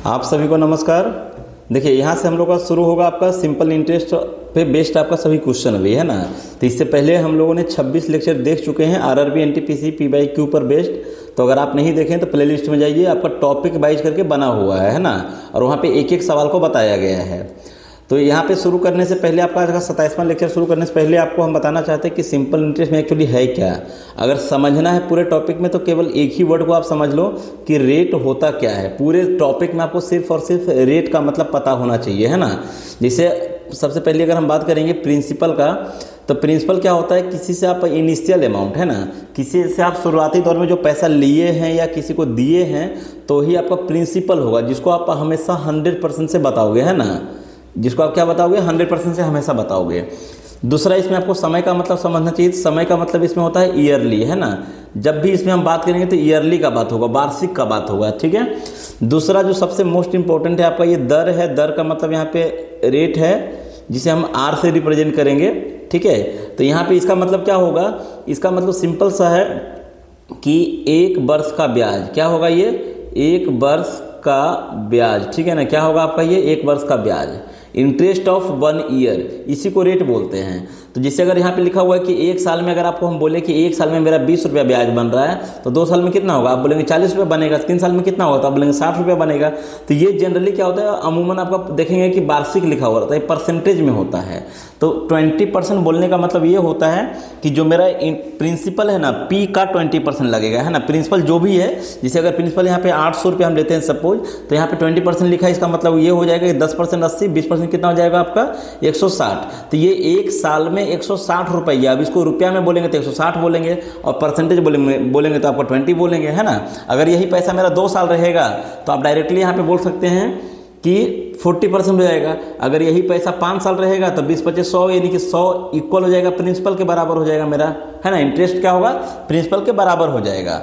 आप सभी को नमस्कार। देखिए यहाँ से हम लोग का शुरू होगा आपका सिंपल इंटरेस्ट पे बेस्ड आपका सभी क्वेश्चन अभी है ना। तो इससे पहले हम लोगों ने 26 लेक्चर देख चुके हैं आरआरबी एनटीपीसी पीवाईक्यू पर बेस्ड। तो अगर आप नहीं देखें तो प्लेलिस्ट में जाइए, आपका टॉपिक वाइज करके बना हुआ है ना, और वहाँ पे एक एक सवाल को बताया गया है। तो यहाँ पे शुरू करने से पहले आपका 27वां लेक्चर शुरू करने से पहले आपको हम बताना चाहते हैं कि सिंपल इंटरेस्ट में एक्चुअली है क्या। अगर समझना है पूरे टॉपिक में तो केवल एक ही वर्ड को आप समझ लो कि रेट होता क्या है। पूरे टॉपिक में आपको सिर्फ और सिर्फ रेट का मतलब पता होना चाहिए है ना। जैसे सबसे पहले अगर हम बात करेंगे प्रिंसिपल का, तो प्रिंसिपल क्या होता है, किसी से आप इनिशियल अमाउंट है ना, किसी से आप शुरुआती दौर में जो पैसा लिए हैं या किसी को दिए हैं तो ही आपका प्रिंसिपल होगा, जिसको आप हमेशा 100% से बताओगे है ना, जिसको आप क्या बताओगे 100% से हमेशा बताओगे। दूसरा इसमें आपको समय का मतलब समझना चाहिए। समय का मतलब इसमें होता है ईयरली है ना। जब भी इसमें हम बात करेंगे तो ईयरली का बात होगा, वार्षिक का बात होगा, ठीक है। दूसरा जो सबसे मोस्ट इंपॉर्टेंट है आपका ये दर है। दर का मतलब यहाँ पे रेट है जिसे हम आर से रिप्रेजेंट करेंगे, ठीक है। तो यहाँ पे इसका मतलब क्या होगा, इसका मतलब सिंपल सा है कि 1 वर्ष का ब्याज क्या होगा, ये 1 वर्ष का ब्याज, ठीक है ना। क्या होगा आपका ये 1 वर्ष का ब्याज, इंटरेस्ट ऑफ 1 ईयर, इसी को रेट बोलते हैं। तो जैसे अगर यहाँ पे लिखा हुआ है कि 1 साल में अगर आपको हम बोले कि 1 साल में मेरा 20 रुपया ब्याज बन रहा है तो 2 साल में कितना होगा, आप बोलेंगे 40 रुपये बनेगा। 3 साल में कितना होगा तो आप बोलेंगे 60 रुपये बनेगा। तो ये जनरली क्या होता है, अमूमन आपका देखेंगे कि वार्षिक लिखा हुआ रहता है, परसेंटेज में होता है। तो 20% बोलने का मतलब ये होता है कि जो मेरा प्रिंसिपल है ना, पी का 20% लगेगा है ना। प्रिंसिपल जो भी है, जैसे अगर प्रिंसिपल यहाँ पे 800 रुपये हम लेते हैं सपोज, तो यहाँ पे 20% लिखा है, इसका मतलब ये हो जाएगा कि 10% 80, 20% कितना हो जाएगा आपका 160। तो ये 1 साल में 160 रुपया। अब इसको रुपया में बोलेंगे तो 160 बोलेंगे, और परसेंटेज बोलेंगे तो आपको 20 बोलेंगे है ना। अगर यही पैसा मेरा 2 साल रहेगा तो आप डायरेक्टली यहाँ पे बोल सकते हैं कि 40% हो जाएगा। अगर यही पैसा 5 साल रहेगा तो 20 25 100, यानी कि 100 इक्वल हो जाएगा, प्रिंसिपल के बराबर हो जाएगा मेरा है ना। इंटरेस्ट क्या होगा, प्रिंसिपल के बराबर हो जाएगा।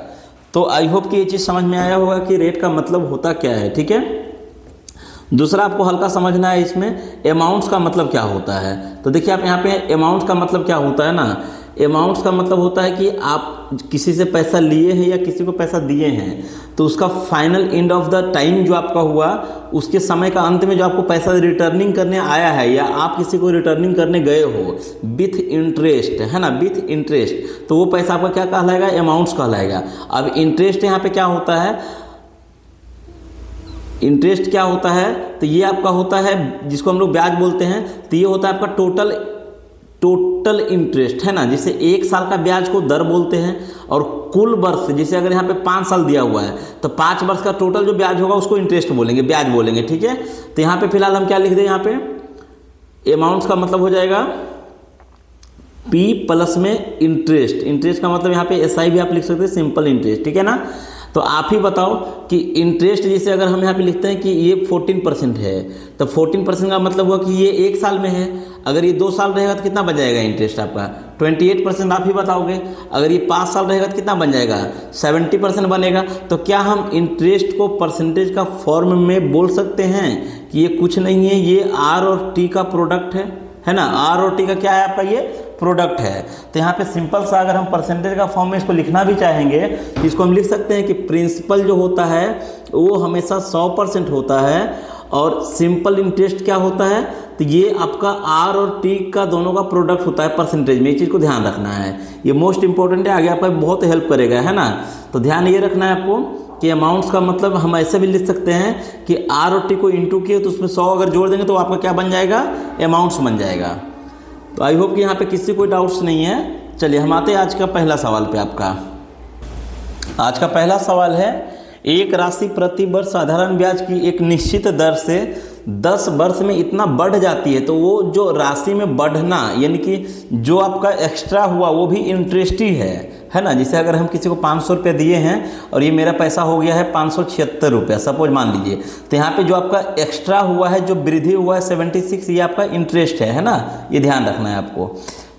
तो आई होप कि ये चीज़ समझ में आया होगा कि रेट का मतलब होता क्या है, ठीक है। दूसरा आपको हल्का समझना है इसमें अमाउंट्स का मतलब क्या होता है। तो देखिए आप यहाँ पे अमाउंट्स का मतलब क्या होता है ना, अमाउंट्स का मतलब होता है कि आप किसी से पैसा लिए हैं या किसी को पैसा दिए हैं तो उसका final end of the time जो आपका हुआ, उसके समय का अंत में जो आपको पैसा रिटर्निंग करने आया है या आप किसी को रिटर्निंग करने गए हो विथ इंटरेस्ट है ना, विथ इंटरेस्ट, तो वो पैसा आपका क्या कहलाएगा, अमाउंट्स कहलाएगा। अब इंटरेस्ट यहाँ पे क्या होता है, इंटरेस्ट क्या होता है, तो ये आपका होता है जिसको हम लोग ब्याज बोलते हैं। तो ये होता है आपका टोटल इंटरेस्ट है ना। जैसे 1 साल का ब्याज को दर बोलते हैं, और कुल वर्ष जैसे अगर यहाँ पे 5 साल दिया हुआ है तो 5 वर्ष का टोटल जो ब्याज होगा उसको इंटरेस्ट बोलेंगे, ब्याज बोलेंगे, ठीक है। तो यहाँ पे फिलहाल हम क्या लिख दें, यहाँ पे अमाउंट्स का मतलब हो जाएगा P प्लस में इंटरेस्ट। इंटरेस्ट का मतलब यहाँ पे SI भी आप लिख सकते हैं, सिंपल इंटरेस्ट, ठीक है ना। तो आप ही बताओ कि इंटरेस्ट जैसे अगर हम यहाँ पे लिखते हैं कि ये 14% है, तो 14% का मतलब हुआ कि ये 1 साल में है। अगर ये 2 साल रहेगा तो कितना बन जाएगा इंटरेस्ट आपका, 28% आप ही बताओगे। अगर ये 5 साल रहेगा तो कितना बन जाएगा, 70% बनेगा। तो क्या हम इंटरेस्ट को परसेंटेज का फॉर्म में बोल सकते हैं कि ये कुछ नहीं है, ये R और T का प्रोडक्ट है ना। R और T का क्या है आपका, ये प्रोडक्ट है। तो यहाँ पे सिंपल सा अगर हम परसेंटेज का फॉर्म में इसको लिखना भी चाहेंगे तो इसको हम लिख सकते हैं कि प्रिंसिपल जो होता है वो हमेशा 100% होता है, और सिंपल इंटरेस्ट क्या होता है, तो ये आपका R और T का दोनों का प्रोडक्ट होता है परसेंटेज में। ये चीज़ को ध्यान रखना है, ये मोस्ट इंपॉर्टेंट है, आगे आपका बहुत हेल्प करेगा है ना। तो ध्यान ये रखना है आपको कि अमाउंट्स का मतलब हम ऐसे भी लिख सकते हैं कि R और T को इंटू किए तो उसमें 100 अगर जोड़ देंगे तो आपका क्या बन जाएगा, अमाउंट्स बन जाएगा। तो आई होप कि यहाँ पे किसी कोई डाउट्स नहीं है। चलिए हम आते हैं आज का पहला सवाल पे। आपका आज का पहला सवाल है, एक राशि प्रति वर्ष साधारण ब्याज की एक निश्चित दर से 10 वर्ष में इतना बढ़ जाती है, तो वो जो राशि में बढ़ना यानी कि जो आपका एक्स्ट्रा हुआ वो भी इंटरेस्ट ही है ना। जैसे अगर हम किसी को 500 रुपये दिए हैं और ये मेरा पैसा हो गया है 576 रुपया सपोज मान लीजिए, तो यहाँ पे जो आपका एक्स्ट्रा हुआ है, जो वृद्धि हुआ है 76, ये आपका इंटरेस्ट है ना। ये ध्यान रखना है आपको।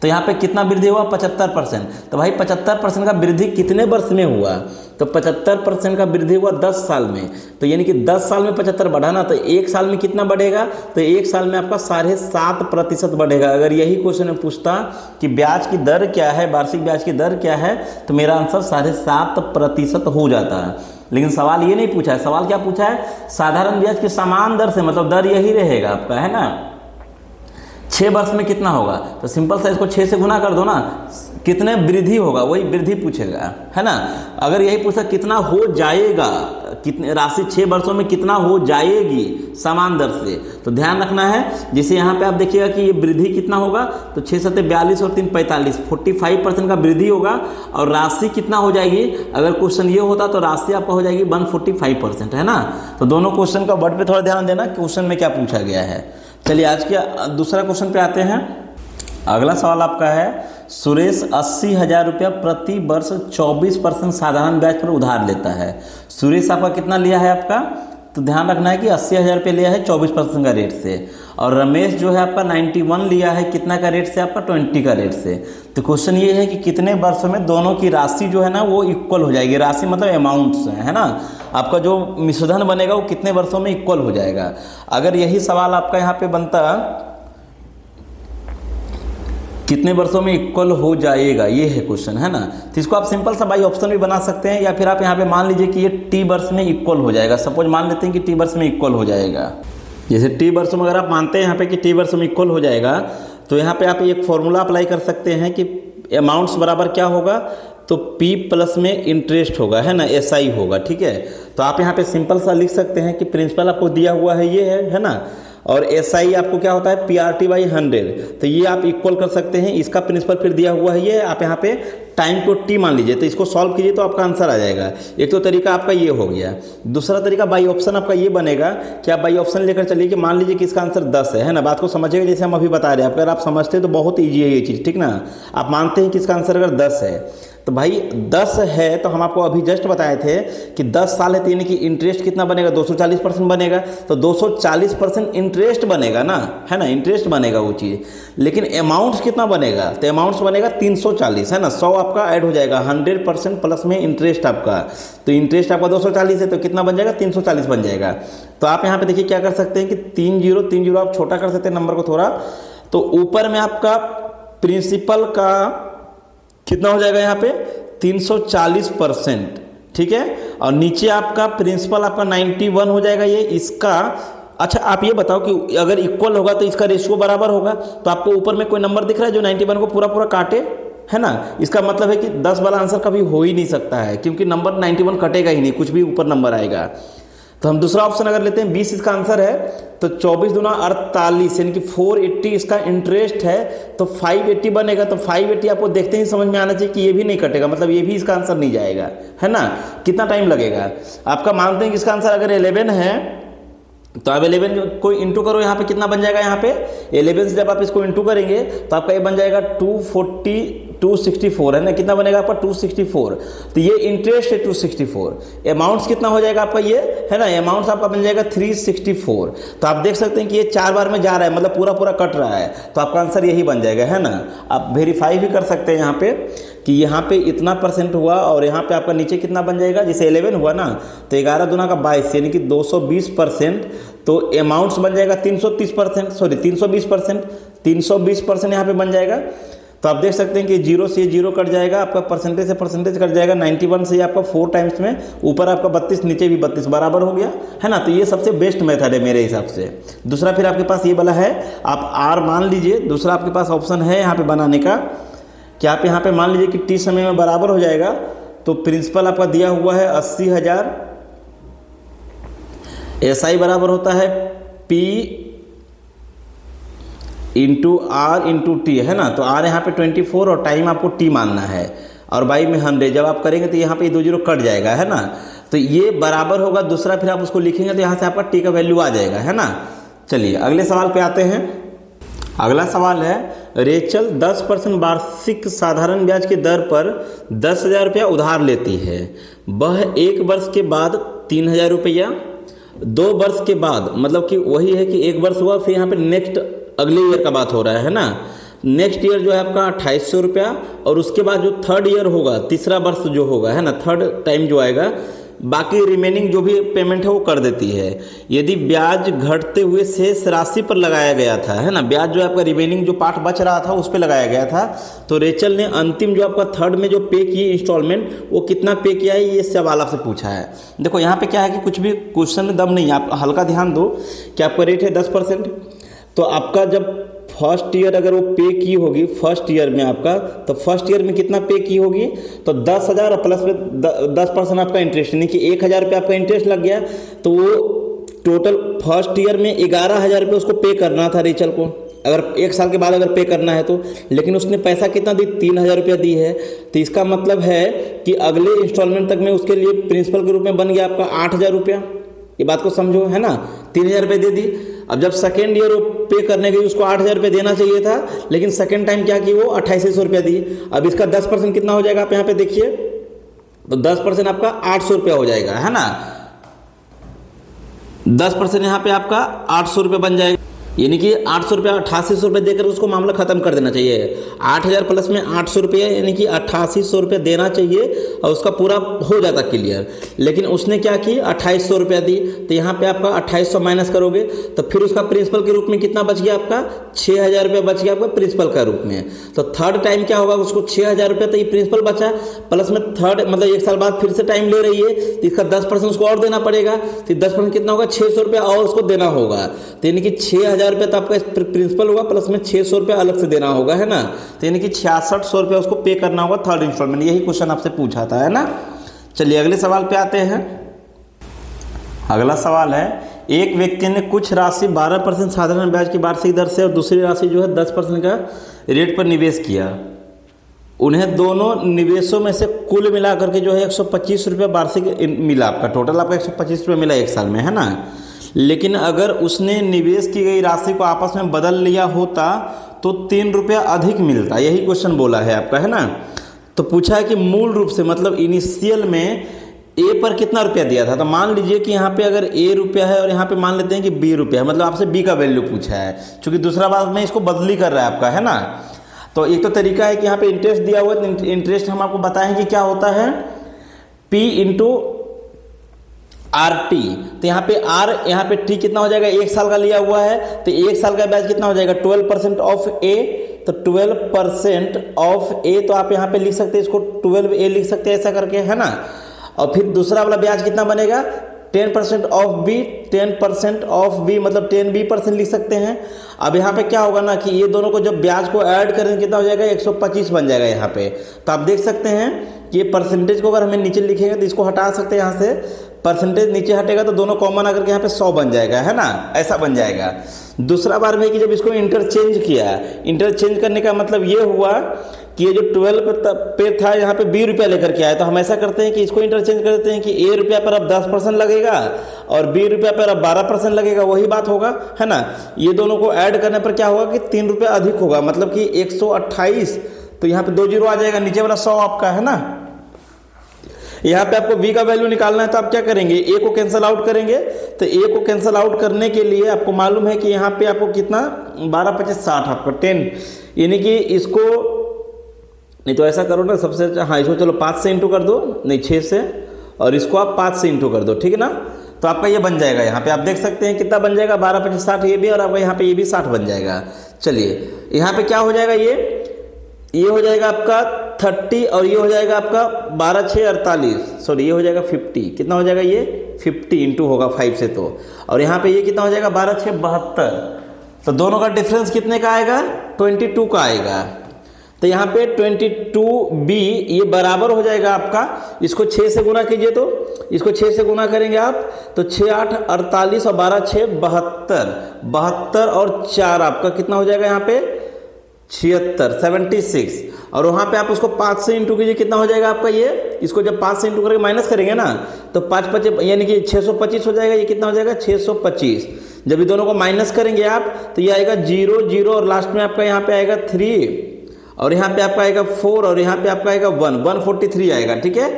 तो यहाँ पे कितना वृद्धि हुआ, 75%। तो भाई 75% का वृद्धि कितने वर्ष में हुआ, तो 75% का वृद्धि हुआ 10 साल में। तो यानी कि 10 साल में 75 बढ़ा ना, तो 1 साल में कितना बढ़ेगा, तो 1 साल में आपका 7.5% बढ़ेगा। अगर यही क्वेश्चन में पूछता कि ब्याज की दर क्या है, वार्षिक ब्याज की दर क्या है, तो मेरा आंसर 7.5% हो जाता है। लेकिन सवाल ये नहीं पूछा है। सवाल क्या पूछा है, साधारण ब्याज की समान दर से, मतलब दर यही रहेगा आपका, है ना। 6 वर्ष में कितना होगा, तो सिंपल सा इसको 6 से गुना कर दो ना, कितने वृद्धि होगा वही वृद्धि पूछेगा, है ना। अगर यही पूछा कितना हो जाएगा, कितने राशि 6 वर्षों में कितना हो जाएगी समान दर से, तो ध्यान रखना है। जैसे यहाँ पे आप देखिएगा कि ये वृद्धि कितना होगा, तो 6 7 42 और 3 45, 45% का वृद्धि होगा। और राशि कितना हो जाएगी, अगर क्वेश्चन ये होता तो राशि आपका हो जाएगी 145%, है ना। तो दोनों क्वेश्चन का वर्ड पे थोड़ा ध्यान देना, क्वेश्चन में क्या पूछा गया है। चलिए आज के दूसरा क्वेश्चन पे आते हैं। अगला सवाल आपका है, सुरेश 80,000 रुपया प्रति वर्ष 24% साधारण ब्याज पर उधार लेता है। सुरेश आपका कितना लिया है आपका, तो ध्यान रखना है कि 80,000 रुपये लिया है 24% का रेट से। और रमेश जो है आपका 91 लिया है कितना का रेट से, आपका 20 का रेट से। तो क्वेश्चन ये है कि कितने वर्षों में दोनों की राशि जो है ना वो इक्वल हो जाएगी। राशि मतलब अमाउंट्स है ना, आपका जो मिश्रधन बनेगा वो कितने वर्षों में इक्वल हो जाएगा। अगर यही सवाल आपका यहाँ पे बनता कितने वर्षों में इक्वल हो जाएगा, ये है क्वेश्चन, है ना। तो इसको आप सिंपल सा बाई ऑप्शन भी बना सकते हैं, या फिर आप यहाँ पे मान लीजिए कि ये टी वर्ष में इक्वल हो जाएगा। सपोज मान लेते हैं कि टी वर्ष में इक्वल हो जाएगा। जैसे टी वर्षों में अगर आप मानते हैं यहाँ पे कि टी वर्ष में इक्वल हो जाएगा, तो यहाँ पे आप एक फॉर्मूला अप्लाई कर सकते हैं कि अमाउंट्स बराबर क्या होगा, तो P प्लस में इंटरेस्ट होगा, है ना, SI होगा, ठीक है। तो आप यहाँ पे सिंपल सा लिख सकते हैं कि प्रिंसिपल आपको दिया हुआ है ये है ना, और SI आपको क्या होता है PRT/100, तो ये आप इक्वल कर सकते हैं। इसका प्रिंसिपल फिर दिया हुआ है ये, आप यहाँ पे टाइम को T मान लीजिए, तो इसको सॉल्व कीजिए तो आपका आंसर आ जाएगा। एक तो तरीका आपका ये हो गया। दूसरा तरीका बाई ऑप्शन आपका ये बनेगा कि आप बाई ऑप्शन लेकर चलिए कि मान लीजिए कि इसका आंसर 10 है ना। बात को समझिएगा जैसे हम अभी बता रहे हैं, अगर आप समझते हैं तो बहुत ईजी है ये चीज़, ठीक ना। आप मानते हैं कि इसका आंसर अगर 10 है, तो भाई 10 है तो हम आपको अभी जस्ट बताए थे कि 10 साल है, तो यानी कि इंटरेस्ट कितना बनेगा, 240% बनेगा। तो 240% इंटरेस्ट बनेगा ना, है ना, इंटरेस्ट बनेगा वो चीज़। लेकिन अमाउंट्स कितना बनेगा, तो अमाउंट्स बनेगा 340, है ना। 100 आपका ऐड हो जाएगा, 100% प्लस में इंटरेस्ट आपका। तो इंटरेस्ट आपका 240 है, तो कितना बन जाएगा, 340 बन जाएगा। तो आप यहाँ पे देखिए क्या कर सकते हैं कि 30 आप छोटा कर सकते हैं नंबर को थोड़ा। तो ऊपर में आपका प्रिंसिपल का कितना हो जाएगा यहाँ पे 340%, ठीक है। और नीचे आपका प्रिंसिपल आपका 91 हो जाएगा ये इसका। अच्छा आप ये बताओ कि अगर इक्वल होगा तो इसका रेशियो बराबर होगा, तो आपको ऊपर में कोई नंबर दिख रहा है जो 91 को पूरा पूरा काटे, है ना। इसका मतलब है कि 10 वाला आंसर कभी हो ही नहीं सकता है, क्योंकि नंबर 91 कटेगा ही नहीं, कुछ भी ऊपर नंबर आएगा। तो हम दूसरा ऑप्शन अगर लेते हैं 20 इसका आंसर है, तो 24 दूना 48 यानी कि 480 इसका इंटरेस्ट है, तो 580 बनेगा। तो 580 आपको देखते ही समझ में आना चाहिए कि ये भी नहीं कटेगा, मतलब ये भी इसका आंसर नहीं जाएगा, है ना। कितना टाइम लगेगा आपका, मानते हैं कि इसका आंसर अगर 11 है, तो आप 11 को इंटू करो, यहाँ पे कितना बन जाएगा, यहाँ पे 11 से जब आप इसको इंटू करेंगे तो आपका ये बन जाएगा 264 है ना। कितना बनेगा आपका 264। तो ये इंटरेस्ट है 264। अमाउंट्स कितना हो जाएगा आपका ये, है ना, अमाउंट्स आपका बन जाएगा 364। तो आप देख सकते हैं कि ये 4 बार में जा रहा है, मतलब पूरा पूरा कट रहा है, तो आपका आंसर यही बन जाएगा, है ना। आप वेरीफाई भी कर सकते हैं यहाँ पे कि यहाँ पे इतना % हुआ, और यहाँ पे आपका नीचे कितना बन जाएगा, जैसे 11 हुआ ना, तो 11 दूना का 22 यानी कि 220%। तो अमाउंट्स बन जाएगा 330%, सॉरी 320%, 320% यहाँ पे बन जाएगा। तो आप देख सकते हैं कि 0 से 0 कट जाएगा, आपका परसेंटेज से परसेंटेज कट जाएगा। 91 से आपका 4 टाइम्स में, ऊपर आपका 32 नीचे भी 32 बराबर हो गया, है ना। तो ये सबसे बेस्ट मेथड है मेरे हिसाब से। दूसरा फिर आपके पास ये वाला है, आप R मान लीजिए। दूसरा आपके पास ऑप्शन है यहाँ पे बनाने का कि आप यहाँ पे मान लीजिए कि T समय में बराबर हो जाएगा। तो प्रिंसिपल आपका दिया हुआ है 80,000, SI बराबर होता है P into R into T, है ना। तो R यहाँ पे 24 और टाइम आपको T मानना है, और बाई में 100 जब आप करेंगे तो यहाँ पे 2 0 कट जाएगा, है ना। तो ये बराबर होगा। दूसरा फिर आप उसको लिखेंगे तो यहाँ से आपका T का वैल्यू आ जाएगा, है ना। चलिए अगले सवाल पे आते हैं। अगला सवाल है, रेचल 10% वार्षिक साधारण ब्याज की दर पर 10,000 रुपया उधार लेती है। वह 1 वर्ष के बाद 3,000 रुपया, 2 वर्ष के बाद, मतलब कि वही है कि 1 वर्ष हुआ, फिर यहाँ पे नेक्स्ट अगले ईयर का बात हो रहा है ना। नेक्स्ट ईयर जो है आपका 2,800 रुपया, और उसके बाद जो 3rd ईयर होगा, तीसरा वर्ष जो होगा, है ना, 3rd टाइम जो आएगा बाकी रिमेनिंग जो भी पेमेंट है वो कर देती है। यदि ब्याज घटते हुए शेष राशि पर लगाया गया था, है ना, ब्याज जो आपका रिमेनिंग जो पार्ट बच रहा था उस पर लगाया गया था, तो रेचल ने अंतिम जो आपका थर्ड में जो पे की इंस्टॉलमेंट वो कितना पे किया है, ये सवाल आपसे पूछा है। देखो यहाँ पे क्या है कि कुछ भी क्वेश्चन में दम नहीं है, आप हल्का ध्यान दो कि आपका रेट है 10%, तो आपका जब फर्स्ट ईयर अगर वो पे की होगी फर्स्ट ईयर में आपका, तो फर्स्ट ईयर में कितना पे की होगी, तो 10,000 और प्लस में 10% आपका इंटरेस्ट, यानी कि 1,000 रुपये आपका इंटरेस्ट लग गया, तो वो टोटल फर्स्ट ईयर में 11,000 रुपये उसको पे करना था रेचल को, अगर 1 साल के बाद अगर पे करना है तो। लेकिन उसने पैसा कितना दी, 3,000 रुपया दी है, तो इसका मतलब है कि अगले इंस्टॉलमेंट तक में उसके लिए प्रिंसिपल के रूप में बन गया आपका 8,000 रुपया। ये बात को समझो, है ना, 3,000 रुपये दे दी। अब जब सेकेंड ईयर वो पे करने गई उसको 8,000 रुपये देना चाहिए था, लेकिन सेकेंड टाइम क्या की वो 2,800 रुपया दी। अब इसका 10% कितना हो जाएगा, आप यहाँ पे देखिए, तो 10% आपका 800 रुपया हो जाएगा, है ना, 10% यहाँ पे आपका 800 रुपये बन जाएगा, यानी कि 800 रुपया 8,800 रुपये देकर उसको मामला खत्म कर देना चाहिए। 8,000 प्लस में 800 रुपये यानी कि 8,800 रुपये देना चाहिए और उसका पूरा हो जाता क्लियर। लेकिन उसने क्या की, 2,800 रुपया दी, तो यहाँ पे आपका 2,800 माइनस करोगे तो फिर उसका प्रिंसिपल के रूप में कितना बच गया आपका, 6,000 रुपये बच गया आपका प्रिंसिपल का रूप में। तो थर्ड टाइम क्या होगा, उसको 6,000 रुपये तो ये प्रिंसिपल बचा, प्लस में थर्ड मतलब 1 साल बाद फिर से टाइम ले रही है, तो इसका 10% उसको और देना पड़ेगा, तो 10% कितना होगा, 600 रुपया और उसको देना होगा, तो यानी कि 6,000 रुपये तो आपका प्रिंसिपल होगा, प्लस में 600 रुपया अलग से देना होगा, है ना, तो यानी कि 6,600 रुपया उसको पे करना होगा थर्ड इंस्टॉलमेंट। यही क्वेश्चन आपसे पूछा था, है ना। चलिए अगले सवाल पे आते हैं। अगला सवाल है, एक व्यक्ति ने कुछ राशि 12% साधारण ब्याज की वार्षिक दर से और दूसरी राशि जो है 10% का रेट पर निवेश किया। उन्हें दोनों निवेशों में से कुल मिलाकर के जो है 125 रुपये वार्षिक मिला, आपका टोटल आपका 125 रुपये मिला 1 साल में, है ना। लेकिन अगर उसने निवेश की गई राशि को आपस में बदल लिया होता तो 3 रुपया अधिक मिलता। यही क्वेश्चन बोला है आपका, है ना। तो पूछा है कि मूल रूप से मतलब इनिशियल में ए पर कितना रुपया दिया था, तो मान लीजिए कि यहाँ पे अगर ए रुपया है और यहाँ पे मान लेते हैं कि बी रुपया है, मतलब आपसे बी का वैल्यू पूछा है, क्योंकि दूसरा बात में इसको बदली कर रहा है आपका, है ना। तो एक तो तरीका है कि यहाँ पे इंटरेस्ट दिया हुआ है, तो इंटरेस्ट हम आपको बताएं कि क्या होता है, पी इंटू आर टी। तो यहाँ पे आर, यहाँ पे टी कितना हो जाएगा, 1 साल का लिया हुआ है, तो 1 साल का ब्याज कितना हो जाएगा, 12% ऑफ ए, तो 12% ऑफ ए, तो आप यहाँ पे लिख सकते हैं इसको 12A लिख सकते हैं ऐसा करके, है ना। और फिर दूसरा वाला ब्याज कितना बनेगा, 10% ऑफ बी, 10% ऑफ बी मतलब 10B% लिख सकते हैं। अब यहाँ पे क्या होगा ना कि ये दोनों को जब ब्याज को ऐड करेंगे कितना हो जाएगा, 125 बन जाएगा यहाँ पे। तो आप देख सकते हैं कि ये परसेंटेज को अगर हमें नीचे लिखेंगे तो इसको हटा सकते हैं यहाँ से, परसेंटेज नीचे हटेगा तो दोनों कॉमन आकर के यहाँ पे 100 बन जाएगा, है ना, ऐसा बन जाएगा। दूसरा बार में कि जब इसको इंटरचेंज किया, इंटरचेंज करने का मतलब ये हुआ कि ये जो 12 पे था यहाँ पे 20 रुपया लेकर के आया, तो हम ऐसा करते हैं कि इसको इंटरचेंज करते हैं कि ए रुपया पर अब 10% लगेगा और 20 रुपया पर अब 12% लगेगा, वही बात होगा, है ना। ये दोनों को ऐड करने पर क्या होगा कि 3 रुपया अधिक होगा, मतलब कि 128, तो यहाँ पे 2 जीरो आ जाएगा, नीचे वाला 100 आपका, है ना। यहाँ पे आपको v का वैल्यू निकालना है, तो आप क्या करेंगे, a को कैंसिल आउट करेंगे, तो a को कैंसिल आउट करने के लिए आपको मालूम है कि यहाँ पे आपको कितना 12 25 60 आपको 10, यानी कि इसको नहीं तो ऐसा करो ना सबसे अच्छा, हाँ इसको चलो 5 से इंटू कर दो, नहीं 6 से, और इसको आप 5 से इंटू कर दो, ठीक है ना। तो आपका ये बन जाएगा, यहाँ पे आप देख सकते हैं कितना बन जाएगा, 12 25 60 ये भी, और आपका यहाँ पे ये भी 60 बन जाएगा। चलिए यहाँ पे क्या हो जाएगा, ये हो जाएगा आपका 30 और ये हो जाएगा आपका 12 6 48, सॉरी ये हो जाएगा 50, कितना हो जाएगा ये 50 इंटू होगा 5 से, तो और यहाँ पे ये कितना हो जाएगा 12 6 72, तो दोनों का डिफरेंस कितने का आएगा, 22 का आएगा। तो यहाँ पे 22B ये बराबर हो जाएगा आपका, इसको 6 से गुना कीजिए, तो इसको 6 से गुना करेंगे आप तो 6 8 48 और 12 6 72, 72 और 4 आपका कितना हो जाएगा यहाँ पे 76 76, और वहाँ पे आप उसको 5 से इंटू कीजिए, कितना हो जाएगा आपका ये, इसको जब 5 से इंटू करके माइनस करेंगे ना तो 5 5 यानी कि 625 हो जाएगा, ये कितना हो जाएगा 625। जब ये दोनों को माइनस करेंगे आप तो ये आएगा 0 0 और लास्ट में आपका यहाँ पे आएगा 3 और यहाँ पे आपका आएगा 4 और यहाँ पे आपका आएगा 1 143 आएगा, ठीक है।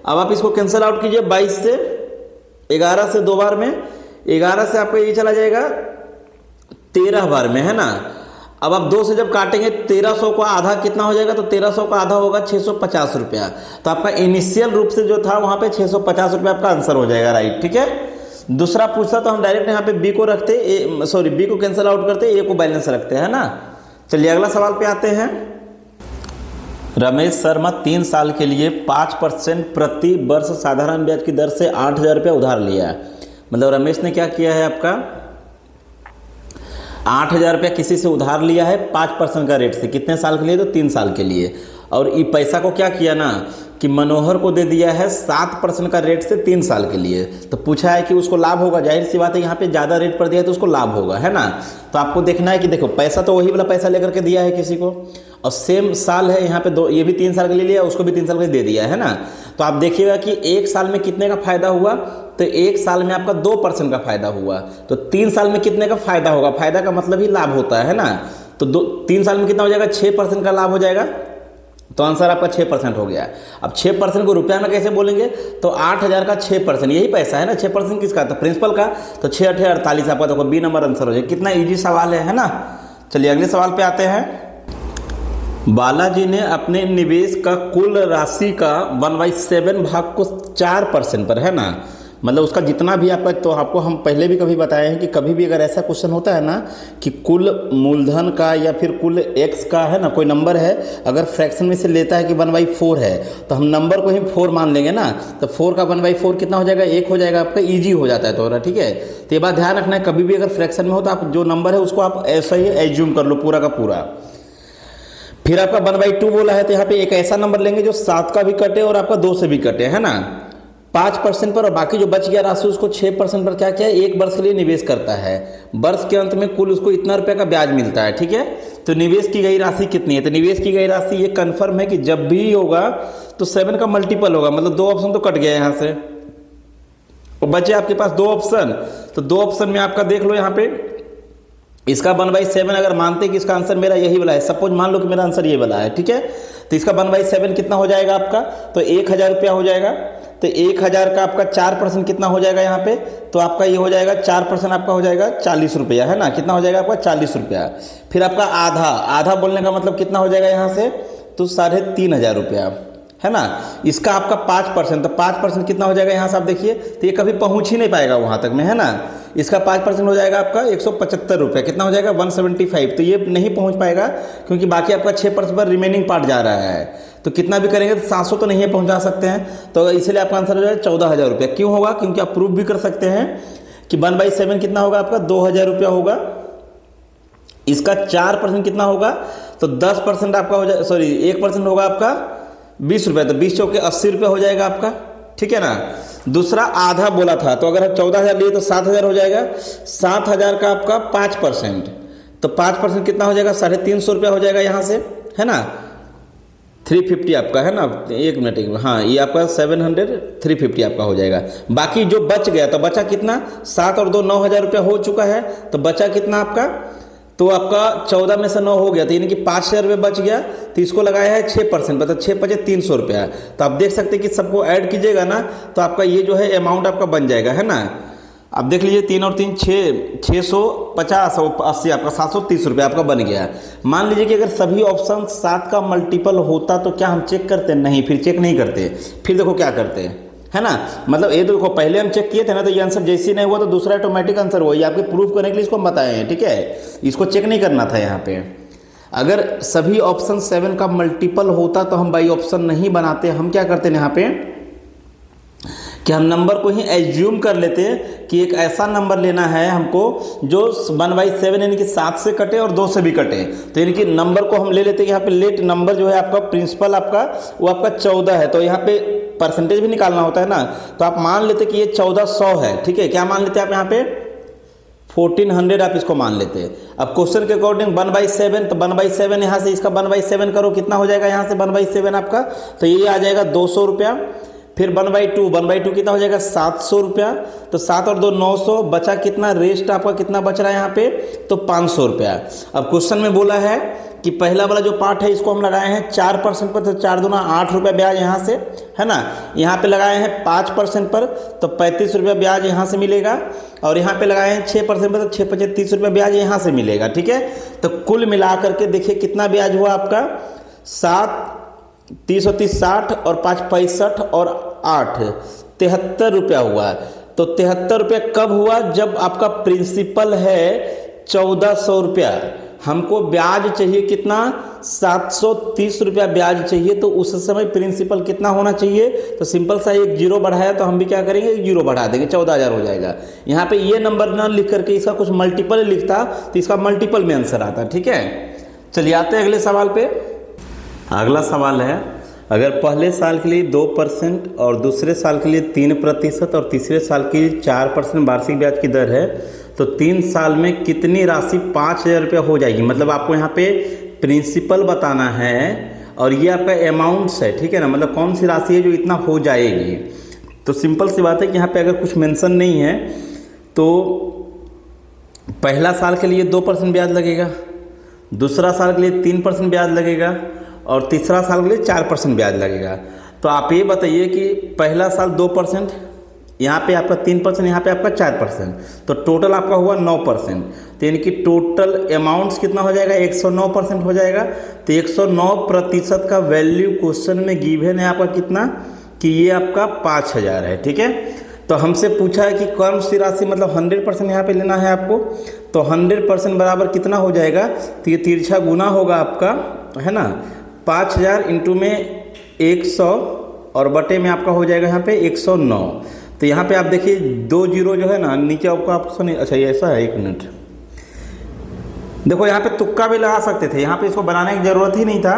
अब आप इसको कैंसिल आउट कीजिए, 22 से 11 से 2 बार में, 11 से आपका ये चला जाएगा 13 बार में, है ना। अब आप 2 से जब काटेंगे 1300 का आधा कितना हो जाएगा, तो 1300 का आधा होगा 650 रुपया। तो आपका इनिशियल रूप से जो था वहाँ पे 650 रुपया आपका आंसर हो जाएगा, राइट। ठीक है, दूसरा पूछता तो हम डायरेक्ट यहाँ पे बी को रखते, बी को कैंसिल आउट करते, ए को बैलेंस रखते हैं ना। चलिए अगला सवाल पे आते हैं। रमेश शर्मा 3 साल के लिए 5% प्रति वर्ष साधारण ब्याज की दर से 8,000 रुपया उधार लिया है। मतलब रमेश ने क्या किया है, आपका 8,000 रुपया किसी से उधार लिया है 5% का रेट से। कितने साल के लिए, तो 3 साल के लिए। और ये पैसा को क्या किया ना कि मनोहर को दे दिया है 7% का रेट से 3 साल के लिए। तो पूछा है कि उसको लाभ होगा, जाहिर सी बात है यहाँ पे ज़्यादा रेट पर दिया है तो उसको लाभ होगा, है ना। तो आपको देखना है कि देखो पैसा तो वही वाला पैसा लेकर के दिया है किसी को, और सेम साल है यहाँ पे दो, ये भी 3 साल के लिए लिया, उसको भी 3 साल के लिए दे दिया है ना। तो आप देखिएगा कि 1 साल में कितने का फायदा हुआ, तो 1 साल में आपका 2% का फायदा हुआ। तो 3 साल में कितने का फायदा होगा, फायदा का मतलब ही लाभ होता है ना। तो 3 साल में कितना हो जाएगा, 6% का लाभ हो जाएगा। तो आंसर आपका 6% हो गया। अब 6% को रुपया में कैसे बोलेंगे, तो 8,000 का 6%, यही पैसा है ना। 6% किसका, तो प्रिंसिपल का। तो 6 8 48 आपका देखो बी नंबर आंसर हो जाएगा। कितना इजी सवाल है ना। चलिए अगले सवाल पे आते हैं। बालाजी ने अपने निवेश का कुल राशि का 1/7 भाग को 4% पर, है ना, मतलब उसका जितना भी आपका, तो आपको हम पहले भी कभी बताए हैं कि कभी भी अगर ऐसा क्वेश्चन होता है ना कि कुल मूलधन का या फिर कुल एक्स का, है ना, कोई नंबर है, अगर फ्रैक्शन में से लेता है कि 1/4 है, तो हम नंबर को ही 4 मान लेंगे ना। तो 4 का 1/4 कितना हो जाएगा, 1 हो जाएगा आपका। ईजी हो जाता है थोड़ा, ठीक है। तो ये बात ध्यान रखना है, कभी भी अगर फ्रैक्शन में हो तो आप जो नंबर है उसको आप ऐसा ही एज्यूम कर लो पूरा का पूरा। फिर आपका 1/2 बोला है, तो यहाँ पे एक ऐसा नंबर लेंगे जो 7 का भी कटे और आपका 2 से भी कटे, है ना। 5% पर, और बाकी जो बच गया राशि उसको 6% पर क्या किया है, 1 वर्ष के लिए निवेश करता है। वर्ष के अंत में कुल उसको इतना रुपये का ब्याज मिलता है, ठीक है। तो निवेश की गई राशि कितनी है, तो निवेश की गई राशि ये कंफर्म है कि जब भी होगा तो 7 का मल्टीपल होगा। मतलब 2 ऑप्शन तो कट गया यहाँ से, और बचे आपके पास 2 ऑप्शन। तो 2 ऑप्शन में आपका देख लो यहाँ पे, इसका 1/7 अगर मानते कि इसका आंसर मेरा यही वाला है, सपोज मान लो कि मेरा आंसर ये वाला है, ठीक है। तो इसका 1/7 कितना हो जाएगा आपका, तो 1,000 रुपया हो जाएगा। तो 1,000 का आपका 4% कितना हो जाएगा यहाँ पे, तो आपका ये हो जाएगा 4% आपका हो जाएगा 40 रुपया, है ना। कितना हो जाएगा आपका 40 रुपया। फिर आपका आधा, आधा बोलने का मतलब कितना हो जाएगा यहाँ से, तो 3,500 रुपया, है ना। इसका आपका 5%, तो 5% कितना हो जाएगा यहाँ से आप देखिए, तो ये कभी पहुँच ही नहीं पाएगा वहाँ तक में, है ना। इसका 5% हो जाएगा आपका 175 रुपये, कितना हो जाएगा 175। तो ये नहीं पहुँच पाएगा क्योंकि बाकी आपका 6% पर रिमेनिंग पार्ट जा रहा है। तो कितना भी करेंगे तो 700 तो नहीं है पहुँचा सकते हैं, तो इसलिए आपका आंसर हो जाएगा 14,000 रुपये। क्यों होगा, क्योंकि आप प्रूव भी कर सकते हैं कि 1/7 कितना होगा आपका 2,000 रुपया होगा। इसका 4% कितना होगा, तो 10% आपका हो जाए, सॉरी 1% होगा आपका 20 रुपये, तो 20 चौके 80 रुपये हो जाएगा आपका, ठीक है ना। दूसरा आधा बोला था, तो अगर 14,000 लिए तो 7,000 हो जाएगा। 7,000 का आपका 5%, तो 5% कितना हो जाएगा 350 रुपया हो जाएगा यहाँ से, है ना। 350 आपका, है ना। एक मिनट, हाँ ये आपका 700, 350 आपका हो जाएगा। बाकी जो बच गया, तो बचा कितना, 7 और 2 9,000 रुपया हो चुका है। तो बचा कितना आपका, तो आपका 14 में से 9 हो गया, तो यानी कि 5,000 रुपये बच गया। तो इसको लगाया है 6%, मतलब 6 5 300 रुपया। तो आप देख सकते हैं कि सबको ऐड कीजिएगा ना, तो आपका ये जो है अमाउंट आपका बन जाएगा, है ना। आप देख लीजिए 3 और 3 6, 650 और 80 आपका 730 रुपये आपका बन गया। मान लीजिए कि अगर सभी ऑप्शन 7 का मल्टीपल होता तो क्या हम चेक करते, नहीं, फिर चेक नहीं करते। फिर देखो क्या करते हैं, है ना। मतलब ये देखो पहले हम चेक किए थे ना, तो ये आंसर जैसे ही नहीं हुआ तो दूसरा ऑटोमेटिक आंसर हुआ। ये आपके प्रूफ करने के लिए इसको हम बताए हैं, ठीक है। इसको चेक नहीं करना था यहाँ पे। अगर सभी ऑप्शन 7 का मल्टीपल होता तो हम बाई ऑप्शन नहीं बनाते। हम क्या करते हैं यहाँ पे कि हम नंबर को ही एज्यूम कर लेते हैं कि एक ऐसा नंबर लेना है हमको जो 1/7 यानी कि 7 से कटे और 2 से भी कटे। तो यानी कि नंबर को हम ले लेते हैं, यहाँ पे लेट नंबर जो है आपका प्रिंसिपल आपका वो आपका 14 है। तो यहाँ पे परसेंटेज भी निकालना होता है ना, तो आप मान लेते कि ये 1400 है, ठीक है। क्या मान लेते हैं आप यहाँ पे 1400 आप इसको मान लेते हैं। अब क्वेश्चन के अकॉर्डिंग 1/7, तो 1/7 यहाँ से इसका 1/7 करो, कितना हो जाएगा यहाँ से 1/7 आपका, तो ये आ जाएगा 200 रुपया। फिर 1/2 कितना हो जाएगा 700 रुपया। तो 7 और 2 900, बचा कितना, रेस्ट आपका कितना बच रहा है यहाँ पे, तो 500 रुपया। अब क्वेश्चन में बोला है कि पहला वाला जो पार्ट है इसको हम लगाए हैं 4% पर, तो 4 दूना 8 रुपया ब्याज यहाँ से, है ना। यहाँ पे लगाए हैं 5% पर, तो 35 रुपया ब्याज यहाँ से मिलेगा। और यहाँ पे लगाए हैं 6% पर, तो 6 पचे 30 रुपया ब्याज यहाँ से मिलेगा, ठीक है। तो कुल मिला करके देखिए कितना ब्याज हुआ आपका, 7 30 और 30 60 और 5 65 और 8 73 रुपया हुआ। तो 73 रुपया कब हुआ, जब आपका प्रिंसिपल है 1400 रुपया, हमको ब्याज चाहिए कितना, 730 रुपया ब्याज चाहिए। तो उस समय प्रिंसिपल कितना होना चाहिए, तो सिंपल सा एक जीरो बढ़ाया तो हम भी क्या करेंगे, एक जीरो बढ़ा देंगे, 14,000 हो जाएगा। यहाँ पे ये नंबर ना लिख करके इसका कुछ मल्टीपल लिखता तो इसका मल्टीपल में आंसर आता, ठीक है। चलिए आते हैं अगले सवाल पे। अगला सवाल है, अगर पहले साल के लिए 2% और दूसरे साल के लिए 3% और तीसरे साल के लिए 4% वार्षिक ब्याज की दर है, तो 3 साल में कितनी राशि 5,000 रुपया हो जाएगी। मतलब आपको यहाँ पे प्रिंसिपल बताना है और ये आपका अमाउंट्स है, ठीक है ना, मतलब कौन सी राशि है जो इतना हो जाएगी। तो सिंपल सी बात है कि यहाँ पे अगर कुछ मेंशन नहीं है तो पहला साल के लिए 2% ब्याज लगेगा, दूसरा साल के लिए 3% ब्याज लगेगा और तीसरा साल के लिए 4% ब्याज लगेगा। तो आप ये बताइए कि पहला साल 2%, यहाँ पे आपका 3%, यहाँ पे आपका 4%, तो टोटल आपका हुआ 9%। तो यानी कि टोटल अमाउंट्स कितना हो जाएगा, 109% हो जाएगा। तो 109% का वैल्यू क्वेश्चन में गिवन है आपका कितना, कि ये आपका 5,000 है, ठीक है। तो हमसे पूछा है कि कौन सी राशि, मतलब 100% यहाँ पे लेना है आपको। तो 100% बराबर कितना हो जाएगा, तो ये तिरछा गुना होगा आपका, है ना, 5,000 इंटू में 100 और बटे में आपका हो जाएगा यहाँ पे 109। तो यहाँ पे आप देखिए 2 जीरो जो है ना नीचे आपका ऑप्शन, अच्छा ये ऐसा है, 1 मिनट देखो, यहाँ पे तुक्का भी लगा सकते थे, यहाँ पे इसको बनाने की ज़रूरत ही नहीं था,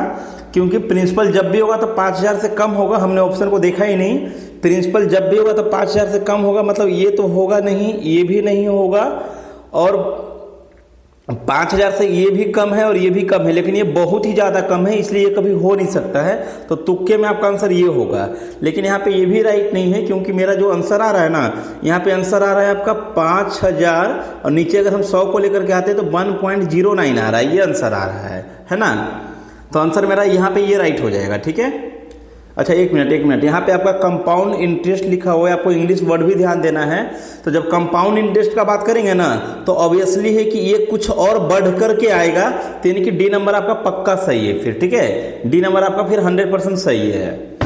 क्योंकि प्रिंसिपल जब भी होगा तो 5,000 से कम होगा। हमने ऑप्शन को देखा ही नहीं, प्रिंसिपल जब भी होगा तो 5,000 से कम होगा, मतलब ये तो होगा नहीं, ये भी नहीं होगा, और 5,000 से ये भी कम है और ये भी कम है, लेकिन ये बहुत ही ज़्यादा कम है, इसलिए ये कभी हो नहीं सकता है। तो तुक्के में आपका आंसर ये होगा। लेकिन यहाँ पे ये भी राइट नहीं है, क्योंकि मेरा जो आंसर आ रहा है ना, यहाँ पे आंसर आ रहा है आपका 5,000 और नीचे अगर हम 100 को लेकर के आते हैं तो 1.09 आ रहा है, ये आंसर आ रहा है ना। तो आंसर मेरा यहाँ पे ये राइट हो जाएगा, ठीक है। अच्छा एक मिनट, यहाँ पे आपका कंपाउंड इंटरेस्ट लिखा हुआ है, आपको इंग्लिश वर्ड भी ध्यान देना है। तो जब कंपाउंड इंटरेस्ट का बात करेंगे ना, तो ऑब्वियसली है कि ये कुछ और बढ़ करके आएगा, तो यानी कि डी नंबर आपका पक्का सही है फिर, ठीक है, डी नंबर आपका फिर 100% सही है।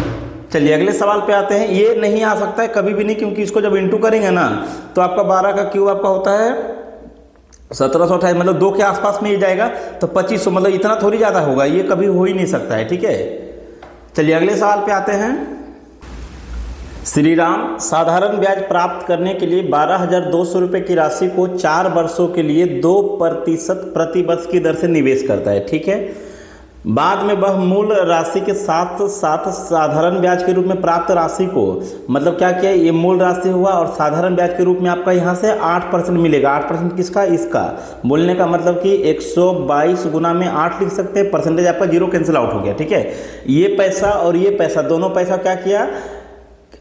चलिए अगले सवाल पे आते हैं। ये नहीं आ सकता है कभी भी नहीं, क्योंकि इसको जब इंटू करेंगे ना तो आपका 12 का क्यूब आपका होता है 1728, मतलब 2 के आसपास में ही जाएगा, तो 2500, मतलब इतना थोड़ी ज़्यादा होगा, ये कभी हो ही नहीं सकता है, ठीक है। चलिए अगले सवाल पे आते हैं। श्री राम साधारण ब्याज प्राप्त करने के लिए 12,200 रुपये की राशि को 4 वर्षों के लिए 2% प्रति वर्ष की दर से निवेश करता है, ठीक है। बाद में वह मूल राशि के साथ साथ साधारण ब्याज के रूप में प्राप्त राशि को, मतलब क्या किया, ये मूल राशि हुआ और साधारण ब्याज के रूप में आपका यहाँ से 8% मिलेगा। 8% किसका, इसका। बोलने का मतलब कि 122 गुना में 8 लिख सकते हैं, परसेंटेज आपका 0 कैंसिल आउट हो गया, ठीक है। ये पैसा और ये पैसा, दोनों पैसा क्या किया,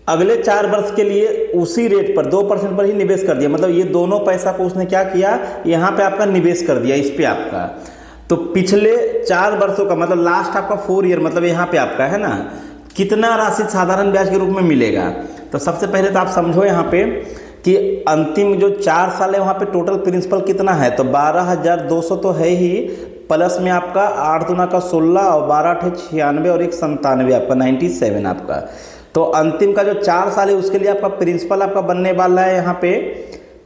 अगले 4 वर्ष के लिए उसी रेट पर 2% पर ही निवेश कर दिया। मतलब ये दोनों पैसा को उसने क्या किया, यहाँ पे आपका निवेश कर दिया, इस पे आपका। तो पिछले 4 वर्षों का मतलब लास्ट आपका 4 ईयर, मतलब यहाँ पे आपका है ना, कितना राशि साधारण ब्याज के रूप में मिलेगा। तो सबसे पहले तो आप समझो यहाँ पे कि अंतिम जो 4 साल है वहाँ पे टोटल प्रिंसिपल कितना है, तो 12,200 तो है ही, प्लस में आपका 8 दूना का 16 और 12 8 96 और 1 97 आपका 97 आपका। तो अंतिम का जो 4 साल है उसके लिए आपका प्रिंसिपल आपका बनने वाला है, यहाँ पे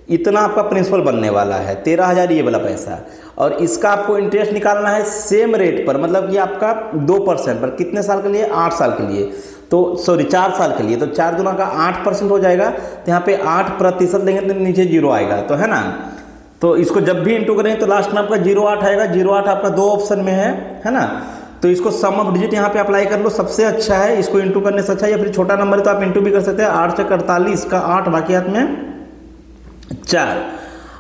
इतना आपका प्रिंसिपल बनने वाला है 13,000 ये वाला पैसा। और इसका आपको इंटरेस्ट निकालना है सेम रेट पर, मतलब कि आपका 2% पर, कितने साल के लिए, 8 साल के लिए, तो सॉरी 4 साल के लिए। तो 4 दूना का 8% हो जाएगा, तो यहाँ पे 8% देंगे तो नीचे 0 आएगा, तो है ना। तो इसको जब भी इंटू करेंगे तो लास्ट में आपका 0.8 आएगा। 0.8 आपका 2 ऑप्शन में है ना। तो इसको सम ऑफ डिजिट यहाँ पे अप्लाई कर लो, सबसे अच्छा है, इसको इंटू करने से अच्छा है। या फिर छोटा नंबर है तो आप इंटू भी कर सकते हैं। 8 से 48 का 8 बाकी हाथ में 4,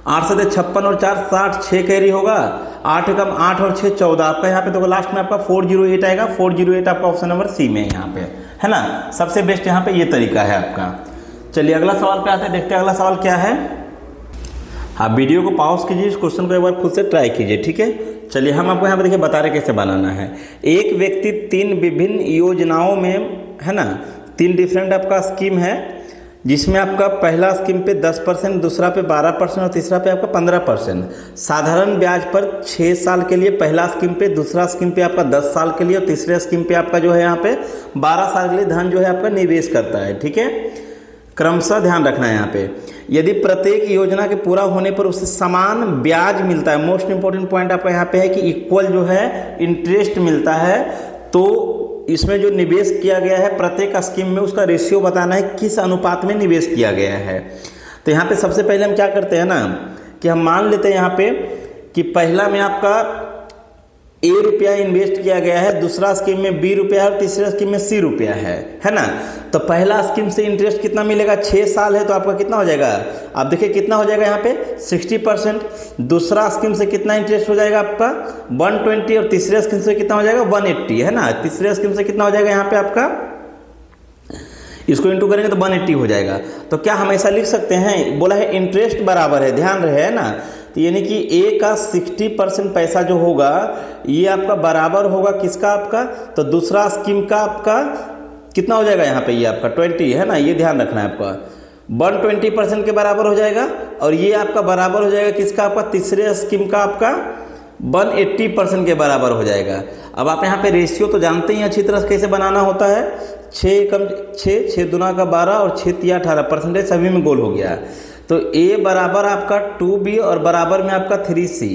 8 से 56 और 4 60, 6 कैरी होगा, 8 कम 8 और 6 14 आपका यहाँ पे। तो लास्ट में आपका 408 आएगा। 408 आपका ऑप्शन नंबर सी में यहाँ पे है ना। सबसे बेस्ट यहाँ पे ये तरीका है आपका। चलिए अगला सवाल पे आते हैं, देखते हैं अगला सवाल क्या है। हाँ, वीडियो को पॉज कीजिए, इस क्वेश्चन को एक बार खुद से ट्राई कीजिए, ठीक है। चलिए हम आपको यहाँ पे देखिए बता रहे कैसे बनाना है। एक व्यक्ति 3 विभिन्न योजनाओं में, है ना, 3 डिफरेंट आपका स्कीम है, जिसमें आपका पहला स्कीम पे 10%, दूसरा पे 12% और तीसरा पे आपका 15%, साधारण ब्याज पर 6 साल के लिए पहला स्कीम पे, दूसरा स्कीम पे आपका 10 साल के लिए और तीसरे स्कीम पे आपका जो है यहाँ पे 12 साल के लिए धन जो है आपका निवेश करता है, ठीक है। क्रमशः ध्यान रखना है यहाँ पे। यदि प्रत्येक योजना के पूरा होने पर उसे समान ब्याज मिलता है, मोस्ट इंपॉर्टेंट पॉइंट आपका यहाँ पे है कि इक्वल जो है इंटरेस्ट मिलता है, तो इसमें जो निवेश किया गया है प्रत्येक स्कीम में उसका रेशियो बताना है किस अनुपात में निवेश किया गया है। तो यहाँ पे सबसे पहले हम क्या करते हैं ना कि हम मान लेते हैं यहाँ पे कि पहला में आपका ₹A इन्वेस्ट किया गया है, दूसरा स्कीम में ₹B है और तीसरे स्कीम में ₹C है ना। तो पहला स्कीम से इंटरेस्ट कितना मिलेगा, 6 साल है तो आपका कितना हो जाएगा, आप देखिए कितना हो जाएगा यहाँ पे 60%। दूसरा स्कीम से कितना इंटरेस्ट हो जाएगा आपका 120 और तीसरे स्कीम से कितना हो जाएगा 180, है ना। तीसरे स्कीम से कितना हो जाएगा यहाँ पे आपका, इसको इंटू करेंगे तो 180 हो जाएगा। तो क्या हम ऐसा लिख सकते हैं, बोला है इंटरेस्ट बराबर है, ध्यान रहे, है ना। तो यानी कि A का 60% पैसा जो होगा ये आपका बराबर होगा किसका, आपका, तो दूसरा स्कीम का आपका कितना हो जाएगा यहाँ पे, ये आपका 20, है ना, ये ध्यान रखना है आपका, 120% के बराबर हो जाएगा। और ये आपका बराबर हो जाएगा किसका, आपका तीसरे स्कीम का आपका 180% के बराबर हो जाएगा। अब आप यहाँ पे रेशियो तो जानते ही अच्छी तरह से कैसे बनाना होता है, 6 कम 6, 6 दूना का 12 और 6 तिया 18% सभी में गोल हो गया। तो A बराबर आपका 2B और बराबर में आपका 3C।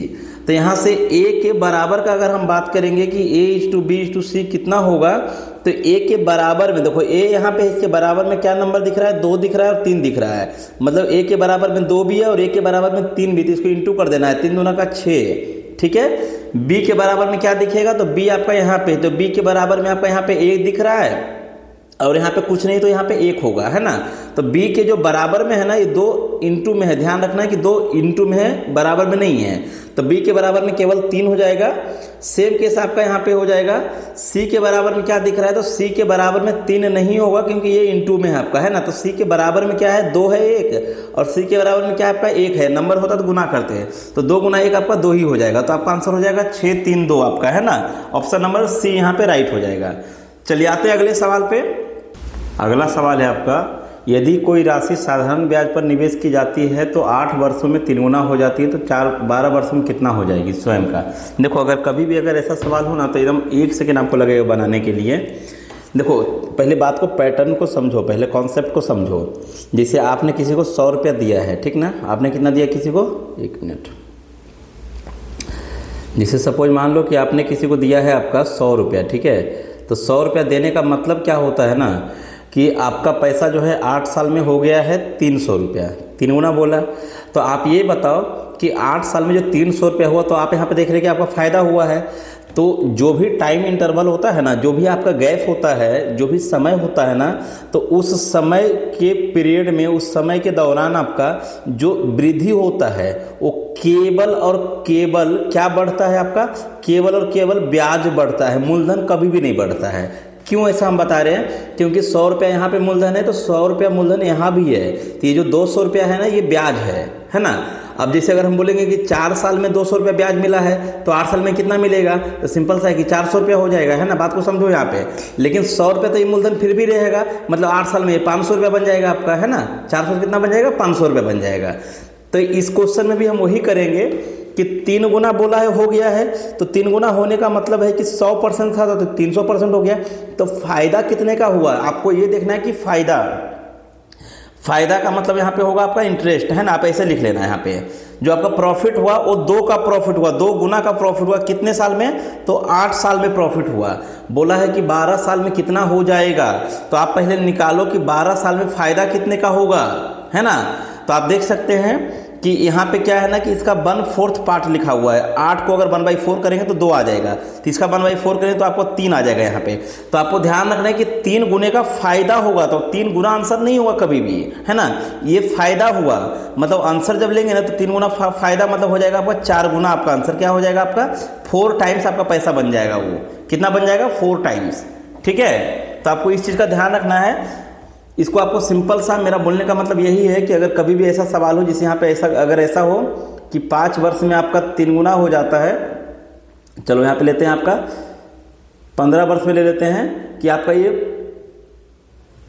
तो यहाँ से A के बराबर का अगर हम बात करेंगे कि A/B/C कितना होगा, तो A के बराबर में देखो A यहाँ पे इसके बराबर में क्या नंबर दिख रहा है, 2 दिख रहा है और 3 दिख रहा है, मतलब A के बराबर में 2 भी है और A के बराबर में 3 भी, तो इसको इंटू कर देना है, 3 दूना का 6, ठीक है। B के बराबर में क्या दिखेगा, तो B आपका यहाँ पे, तो B के बराबर में आपका यहाँ पे 1 दिख रहा है और यहाँ पे कुछ नहीं तो यहाँ पे 1 होगा, है ना। तो B के जो बराबर में है ना ये 2 इंटू में है, ध्यान रखना है कि 2 इंटू में है, बराबर में नहीं है। तो B के बराबर में केवल 3 हो जाएगा। सेम केस आपका यहाँ पे हो जाएगा। C के बराबर में क्या दिख रहा है, तो C के बराबर में 3 नहीं होगा क्योंकि ये इंटू में है आपका, है ना। तो C के बराबर में क्या है, 2 है 1 और C के बराबर में क्या आपका 1 है, नंबर होता तो गुना करते हैं, तो 2 गुना 1 आपका 2 ही हो जाएगा। तो आपका आंसर हो जाएगा 6, 3, 2 आपका, है ना। ऑप्शन नंबर C यहाँ पे राइट हो जाएगा। चलिए आते हैं अगले सवाल पे। अगला सवाल है आपका, यदि कोई राशि साधारण ब्याज पर निवेश की जाती है तो 8 वर्षों में 3 गुना हो जाती है, तो 12 वर्षों में कितना हो जाएगी स्वयं का। देखो अगर कभी भी अगर ऐसा सवाल हो ना तो एकदम 1 सेकेंड आपको लगेगा बनाने के लिए। देखो पहले बात को, पैटर्न को समझो, पहले कॉन्सेप्ट को समझो। जैसे आपने किसी को 100 रुपया दिया है, ठीक ना, आपने कितना दिया किसी को, 1 मिनट। जैसे सपोज मान लो कि आपने किसी को दिया है आपका 100 रुपया, ठीक है। तो 100 रुपया देने का मतलब क्या होता है ना कि आपका पैसा जो है 8 साल में हो गया है 300 रुपया, 3 गुना बोला। तो आप ये बताओ कि 8 साल में जो 300 रुपया हुआ, तो आप यहाँ पे देख रहे हैं कि आपका फ़ायदा हुआ है। तो जो भी टाइम इंटरवल होता है ना, जो भी आपका गैप होता है, जो भी समय होता है ना, तो उस समय के पीरियड में, उस समय के दौरान आपका जो वृद्धि होता है वो केवल और केवल क्या बढ़ता है, आपका केवल और केवल ब्याज बढ़ता है, मूलधन कभी भी नहीं बढ़ता है। क्यों ऐसा हम बता रहे हैं, क्योंकि 100 रुपया यहाँ पे मूलधन है तो 100 रुपया मूलधन यहाँ भी है, तो ये जो 200 रुपया है ना ये ब्याज है ना। अब जैसे अगर हम बोलेंगे कि 4 साल में 200 रुपया ब्याज मिला है तो 8 साल में कितना मिलेगा, तो सिंपल सा है कि 400 रुपया हो जाएगा, है ना। बात को समझो यहाँ पे। लेकिन 100 रुपया तो ये मूलधन फिर भी रहेगा, मतलब 8 साल में 500 रुपया बन जाएगा आपका, है ना। 400 कितना बन जाएगा, 500 रुपया बन जाएगा। तो इस क्वेश्चन में भी हम वही करेंगे कि 3 गुना बोला है, हो गया है, तो 3 गुना होने का मतलब है कि 100% था तो 300% हो गया। तो फायदा कितने का हुआ, आपको ये देखना है कि फायदा का मतलब यहाँ पे होगा आपका इंटरेस्ट, है ना। आप ऐसे लिख लेना, यहाँ पे जो आपका प्रॉफिट हुआ वो 2 का प्रॉफिट हुआ, 2 गुना का प्रॉफिट हुआ, कितने साल में, तो 8 साल में प्रॉफिट हुआ। बोला है कि 12 साल में कितना हो जाएगा, तो आप पहले निकालो कि 12 साल में फायदा कितने का होगा, है ना। तो आप देख सकते हैं कि यहाँ पे क्या है ना कि इसका 1/4 पार्ट लिखा हुआ है। 8 को अगर 1/4 करेंगे तो 2 आ जाएगा, तो इसका 1/4 करेंगे तो आपको 3 आ जाएगा यहाँ पे। तो आपको ध्यान रखना है कि 3 गुने का फायदा होगा, तो 3 गुना आंसर नहीं होगा कभी भी, है ना। ये फायदा हुआ, मतलब आंसर जब लेंगे ना तो 3 गुना फायदा मतलब हो जाएगा आपका 4 गुना। आपका आंसर क्या हो जाएगा, आपका 4 टाइम्स आपका पैसा बन जाएगा। वो कितना बन जाएगा, 4 टाइम्स, ठीक है। तो तो आपको इस चीज़ का ध्यान रखना है। इसको आपको सिंपल सा, मेरा बोलने का मतलब यही है कि अगर कभी भी ऐसा सवाल हो जिसे यहाँ पे ऐसा, अगर ऐसा हो कि 5 वर्ष में आपका 3 गुना हो जाता है, चलो यहाँ पे लेते हैं आपका 15 वर्ष में ले लेते हैं कि आपका ये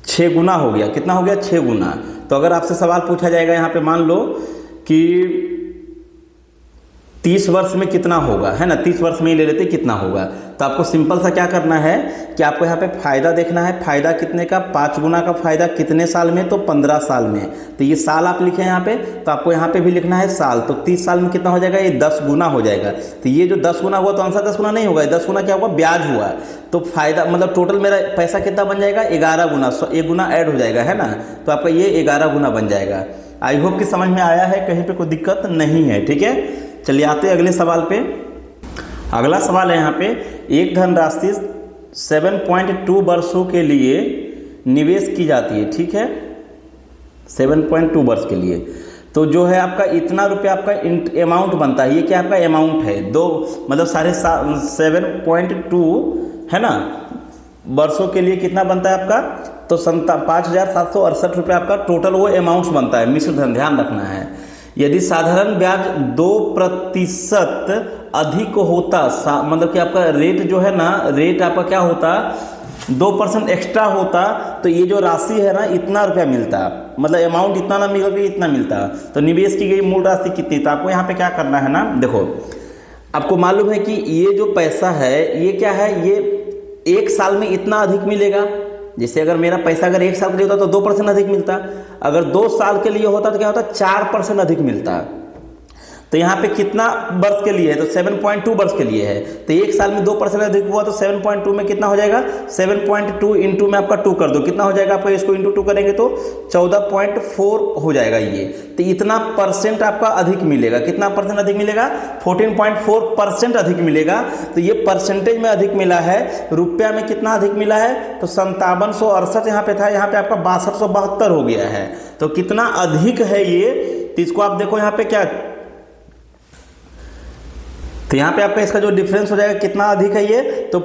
6 गुना हो गया। कितना हो गया? 6 गुना। तो अगर आपसे सवाल पूछा जाएगा यहाँ पे, मान लो कि 30 वर्ष में कितना होगा, है ना, 30 वर्ष में ही ले लेते कितना होगा, तो आपको सिंपल सा क्या करना है कि आपको यहाँ पे फ़ायदा देखना है। फ़ायदा कितने का? 5 गुना का फ़ायदा कितने साल में? तो 15 साल में। तो ये साल आप लिखे यहाँ पे, तो आपको यहाँ पे भी लिखना है साल। तो 30 साल में कितना हो जाएगा? ये 10 गुना हो जाएगा। तो ये जो 10 गुना हुआ तो आंसर 10 गुना नहीं होगा, 10 गुना क्या हुआ? ब्याज हुआ। तो फ़ायदा मतलब टोटल मेरा पैसा कितना बन जाएगा? 11 गुना। 1 गुना ऐड हो जाएगा, है ना, तो आपका ये 11 गुना बन जाएगा। आई होप कि समझ में आया है, कहीं पर कोई दिक्कत नहीं है। ठीक है, चलिए आते हैं अगले सवाल पे। अगला सवाल है यहाँ पे, एक धनराशि 7.2 वर्षों के लिए निवेश की जाती है। ठीक है, 7.2 वर्ष के लिए, तो जो है आपका इतना रुपया आपका अमाउंट बनता है। ये क्या आपका अमाउंट है? 2 मतलब 7.2 है ना, वर्षों के लिए कितना बनता है आपका? तो 5,768 रुपये आपका टोटल वो अमाउंट बनता है, मिश्र धन। ध्यान रखना है, यदि साधारण ब्याज 2% अधिक होता, मतलब कि आपका रेट जो है ना, रेट आपका क्या होता, 2% एक्स्ट्रा होता, तो ये जो राशि है ना, इतना रुपया मिलता, मतलब अमाउंट इतना ना मिल के इतना मिलता। तो निवेश की गई मूल राशि कितनी? तो आपको यहाँ पे क्या करना है ना, देखो आपको मालूम है कि ये जो पैसा है ये क्या है, ये 1 साल में इतना अधिक मिलेगा। जैसे अगर मेरा पैसा अगर 1 साल के लिए होता तो 2% अधिक मिलता, अगर 2 साल के लिए होता तो क्या होता? 4% अधिक मिलता। तो यहाँ पे कितना वर्ष के लिए है? तो 7.2 वर्ष के लिए है। तो 1 साल में 2% अधिक हुआ तो 7.2 में कितना हो जाएगा? 7.2 इंटू में आपका 2 कर दो, कितना हो जाएगा आपका? इसको इंटू 2 करेंगे तो 14.4 हो जाएगा ये। तो इतना परसेंट आपका अधिक मिलेगा। कितना परसेंट अधिक मिलेगा? 14.4% अधिक मिलेगा। तो ये परसेंटेज में अधिक मिला है। रुपया में कितना अधिक मिला है? तो 5768 यहाँ पे था, यहाँ पे आपका 6272 हो गया है। तो कितना अधिक है ये, तो इसको आप देखो यहाँ पे क्या, तो यहाँ पे आपका इसका जो डिफरेंस हो जाएगा कितना अधिक है ये, तो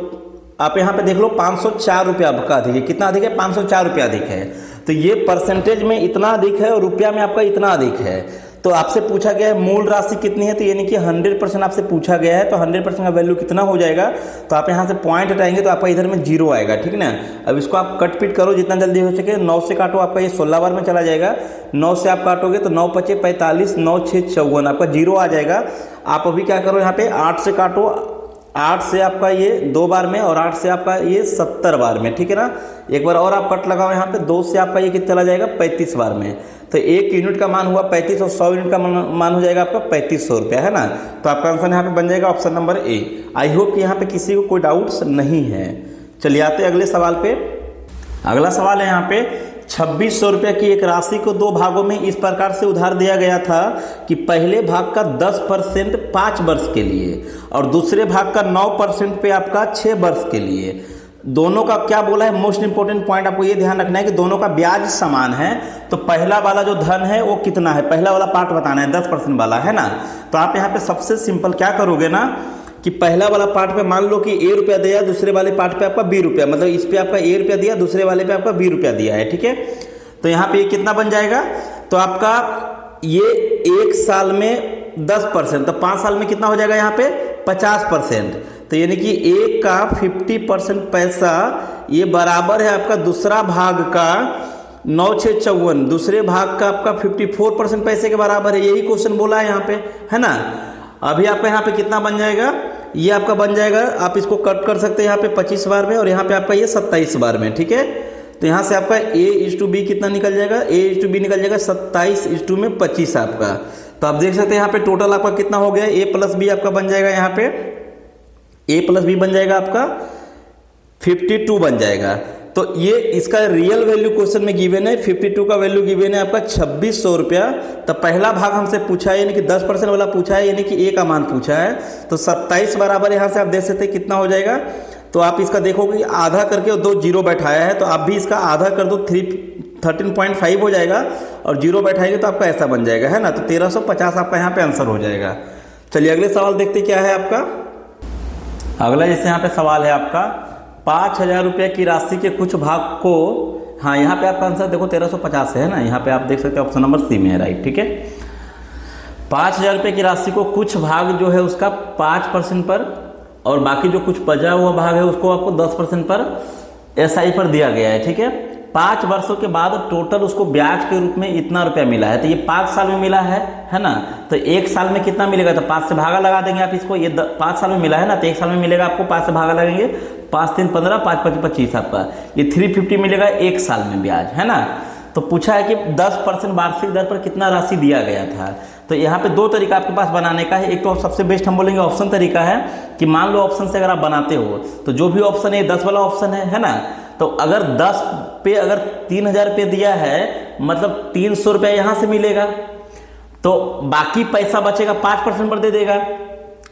आप यहाँ पे देख लो 504 रुपया आपका अधिक है। कितना अधिक है? 504 रुपया अधिक है। तो ये परसेंटेज में इतना अधिक है और रुपया में आपका इतना अधिक है। तो आपसे पूछा गया है मूल राशि कितनी है, तो यानी कि 100% आपसे पूछा गया है, तो 100% का वैल्यू कितना हो जाएगा? तो आप यहाँ से पॉइंट हटाएंगे तो आपका इधर में 0 आएगा। ठीक ना, अब इसको आप कट पीट करो जितना जल्दी हो सके। 9 से काटो, आपका ये 16 बार में चला जाएगा। 9 से आप काटोगे तो 9 × 5 = 45, 9 × 6 = 54, आपका 0 आ जाएगा। आप अभी क्या करो, यहाँ पे 8 से काटो, 8 से आपका ये 2 बार में और 8 से आपका ये 70 बार में। ठीक है ना, एक बार और आप कट लगाओ यहाँ पे, 2 से आपका ये कितना चला जाएगा? 35 बार में। तो 1 यूनिट का मान हुआ 35 और 100 यूनिट का मान हो जाएगा आपका 3500 रुपया, है ना। तो आपका आंसर यहाँ पे बन जाएगा option number A. I hope कि यहाँ पे किसी को कोई डाउट्स नहीं है। चलिए आते हैं अगले सवाल पे। अगला सवाल है यहाँ पे, 2600 रुपये की एक राशि को 2 भागों में इस प्रकार से उधार दिया गया था कि पहले भाग का 10% 5 वर्ष के लिए और दूसरे भाग का 9% पे आपका 6 वर्ष के लिए। दोनों का क्या बोला है, मोस्ट इंपोर्टेंट पॉइंट आपको ये ध्यान रखना है कि दोनों का ब्याज समान है। तो पहला वाला जो धन है वो कितना है, पहला वाला पार्ट बताना है, 10% वाला, है ना। तो आप यहाँ पे सबसे सिंपल क्या करोगे ना कि पहला वाला पार्ट पे मान लो कि A रुपया दिया, दूसरे वाले पार्ट पे आपका B रुपया, मतलब इस पे आपका A रुपया दिया, दूसरे वाले पे आपका B रुपया दिया है। ठीक है, तो यहाँ पे कितना बन जाएगा? तो आपका ये 1 साल में 10%, तो 5 साल में कितना हो जाएगा यहाँ पे? 50%। तो यानी कि एक का 50% पैसा ये बराबर है आपका दूसरा भाग का 9 × 6 = 54, दूसरे भाग का आपका 54% पैसे के बराबर है। यही क्वेश्चन बोला है यहाँ पे, है ना। अभी आपका यहाँ पे कितना बन जाएगा? ये आपका बन जाएगा, आप इसको कट कर सकते हैं यहाँ पे 25 बार में और यहाँ पे आपका ये 27 बार में। ठीक है, तो यहाँ से आपका A/B कितना निकल जाएगा? A/B निकल जाएगा 27/25 आपका। तो आप देख सकते हैं यहाँ पे टोटल आपका कितना हो गया? A + B आपका बन जाएगा, यहाँ पे A + B बन जाएगा आपका 52 बन जाएगा। तो ये इसका रियल वैल्यू क्वेश्चन में गिवन है, 52 का वैल्यू गिवन है आपका 2600 रुपया। तो पहला भाग हमसे पूछा है, यानी कि 10% वाला पूछा है, यानी कि A का मान पूछा है। तो 27 बराबर यहाँ से आप देख सकते हैं कितना हो जाएगा। तो आप इसका देखोगे आधा करके और 2 0 बैठाया है, तो आप भी इसका आधा कर दो, 13.5 हो जाएगा और 0 बैठाएंगे तो आपका ऐसा बन जाएगा, है ना। तो 1350 आपका यहाँ पे आंसर हो जाएगा। चलिए अगले सवाल देखते क्या है आपका। अगला जैसे यहाँ पे सवाल है आपका 5,000 रुपये की राशि के कुछ भाग को, हाँ यहाँ पे आपका आंसर देखो 1350 है ना, यहाँ पे आप देख सकते हैं ऑप्शन नंबर सी में है, राइट, ठीक है। 5,000 रुपये की राशि को कुछ भाग जो है उसका 5% पर और बाकी जो कुछ बचा हुआ भाग है उसको आपको 10% पर एसआई पर दिया गया है, ठीक है। 5 वर्षों के बाद टोटल उसको ब्याज के रूप में इतना रुपया मिला है, तो ये 5 साल में मिला है ना, तो 1 साल में कितना मिलेगा, तो 5 से भागा लगा देंगे आप इसको, ये 5 साल में मिला है ना, तो 1 साल में मिलेगा आपको, 5 से भागा लगेंगे, 5 3 15, 5 5 25 आपका, ये 350 मिलेगा 1 साल में ब्याज, है ना। तो पूछा है कि 10% वार्षिक दर पर कितना राशि दिया गया था। तो यहाँ पे 2 तरीका आपके पास बनाने का है। एक तो सबसे बेस्ट हम बोलेंगे ऑप्शन तरीका है कि मान लो ऑप्शन से अगर आप बनाते हो तो जो भी ऑप्शन है 10 वाला ऑप्शन है ना, तो अगर 10 पे अगर 3,000 रुपये दिया है मतलब 300 रुपये यहाँ से मिलेगा, तो बाकी पैसा बचेगा 5% पर दे देगा,